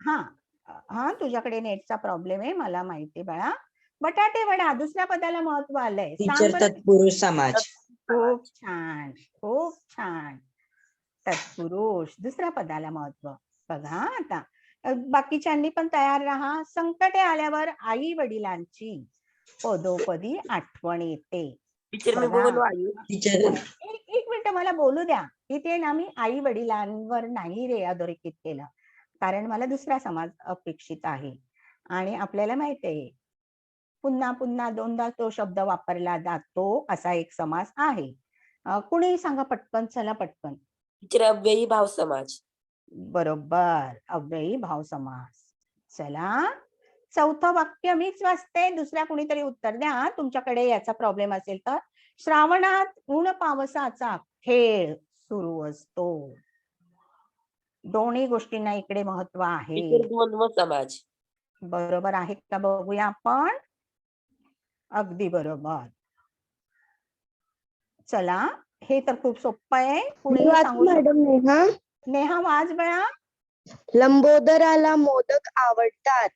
हा तुझ्याकडे नेटचा प्रॉब्लेम आहे मला माहिती बाळा. बटाटे वडा दुसऱ्या पदाला महत्व आलंय. टीचर तत्पुरुष समाज. खूप छान, खूप छान. तत्पुरुष दुसऱ्या पदाला महत्व. बघा आता बाकीच्यांनी पण तयार राहा. संकटे आल्यावर आई वडिलांची पदोपदी आठवण येते. टीचर मी बघा. बोलू आयुष. टीचर एक मिनिट मला बोलू द्या. इथे ना मी आई वडिलांवर नाही रे अधोरेखित केलं, कारण मला दुसरा समाज अपेक्षित आहे. आणि आपल्याला माहित आहे पुन्हा पुन्हा दोनदा तो शब्द वापरला जातो असा एक समास आहे. कुणी सांगा पटकन, चला पटकन. टीचर अव्ययी भाव समाज. बरोबर, अव्ययी भाव समास. चला, चौथं वाक्य मीच वाचते, दुसऱ्या कुणीतरी उत्तर द्या तुमच्याकडे याचा प्रॉब्लेम असेल तर. श्रावणात ऊन पावसाचा खेळ सुरू असतो. दोन्ही गोष्टींना इकडे महत्व आहे. टीचर द्वंद्व समाज. बरोबर आहे का बघूया आपण. अगदी बरोबर. चला, हे तर खूप सोपं आहे. कुणी सांगू शकतो? मॅडम नेहा, नेहा वाज बळा. लंबोदराला मोदक आवडतात.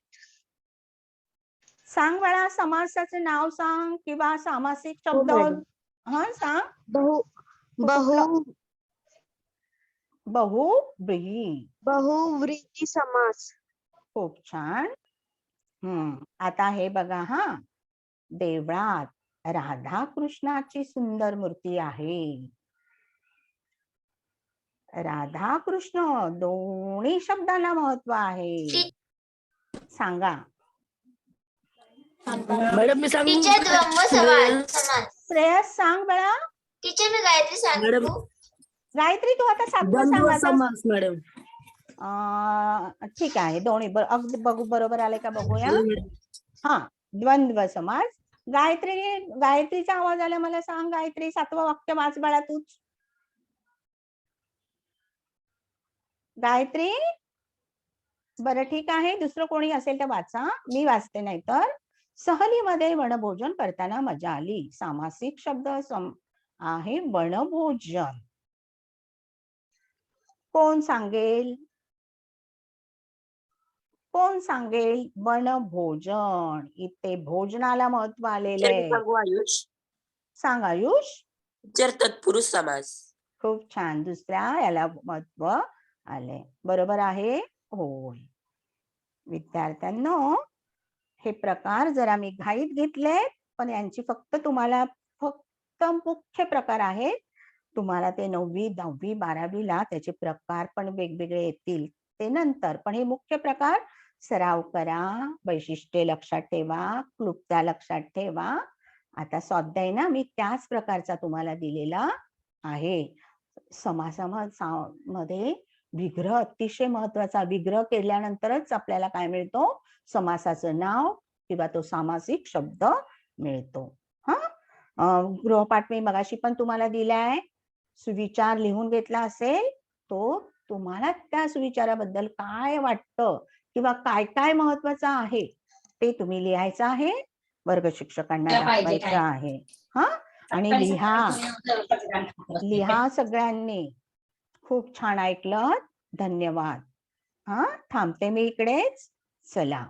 सांग बाळा, समासाचं नाव सांग किंवा सामासिक शब्द. मॅडम. हा सांग. बहु बहुव्रीही. बहुव्रीही समास. खूप छान. आता हे बघा हा, देवळात राधाकृष्णाची सुंदर मूर्ती आहे. राधा कृष्ण दोन्ही शब्दांना महत्व आहे. सांगा. मॅडम मी सांगू. टीचर द्वंद्व समास. श्रेयस सांग बळा. टीचर मी गायत्री मॅडम. सांगू. गायत्री तू आता सातवं द्वंद्व सांग आता. समास मॅडम. ठीक आहे, दोन्ही अगदी बघू बरोबर आले का बघूया. हा, द्वंद्व समास. गायत्रीचा आवाज आला, मला सांग गायत्री, सातवं वाक्य वाच बाळा तूच. गायत्री. बरं ठीक आहे, दुसरं कोणी असेल तर वाचा, मी वाचते नाही तर. सहलीमध्ये वनभोजन करताना मजा आली. सामासिक शब्द आहे वनभोजन. कोण सांगेल? कोण सांगेल? वनभोजन. इथे भोजनाला महत्व आलेलं टीचर मी आहे. सांगू आयुष. सांग आयुष. टीचर तत्पुरुष समास. खूप छान, दुसऱ्या याला महत्व आले. बरोबर आहे. होय विद्यार्थ्यांनो, हे प्रकार जरा मी घाईत घेतले, पण यांची फक्त मुख्य प्रकार आहेत. तुम्हाला ते 9वी 10वी 12वीला त्याचे प्रकार पण वेगवेगळे येतील ते नंतर, पण हे मुख्य प्रकार सराव करा. वैशिष्ट्ये लक्षात ठेवा, क्लुप्त्या लक्षात ठेवा. आता स्वाध्याय ना मी त्याच प्रकारचा तुम्हाला दिलेला आहे. समासामध्ये विग्रह अतिशय महत्वाचा. विग्रह केल्यानंतरच आपल्याला काय मिळतो? समासाचं नाव किंवा तो सामासिक शब्द मिळतो. गृहपाठ मी मगाशी पण तुम्हाला दिलाय. सुविचार लिहून घेतला असेल तो तुम्हाला त्या सुविचाराबद्दल काय वाटतं किंवा काय काय महत्वाचं आहे ते तुम्ही लिहायचं आहे, वर्ग शिक्षकांना दाखवायचं आहे. आणि लिहा सगळ्यांनी. खूप छान ऐकलं, धन्यवाद. थांबते मी इकडेच. चला.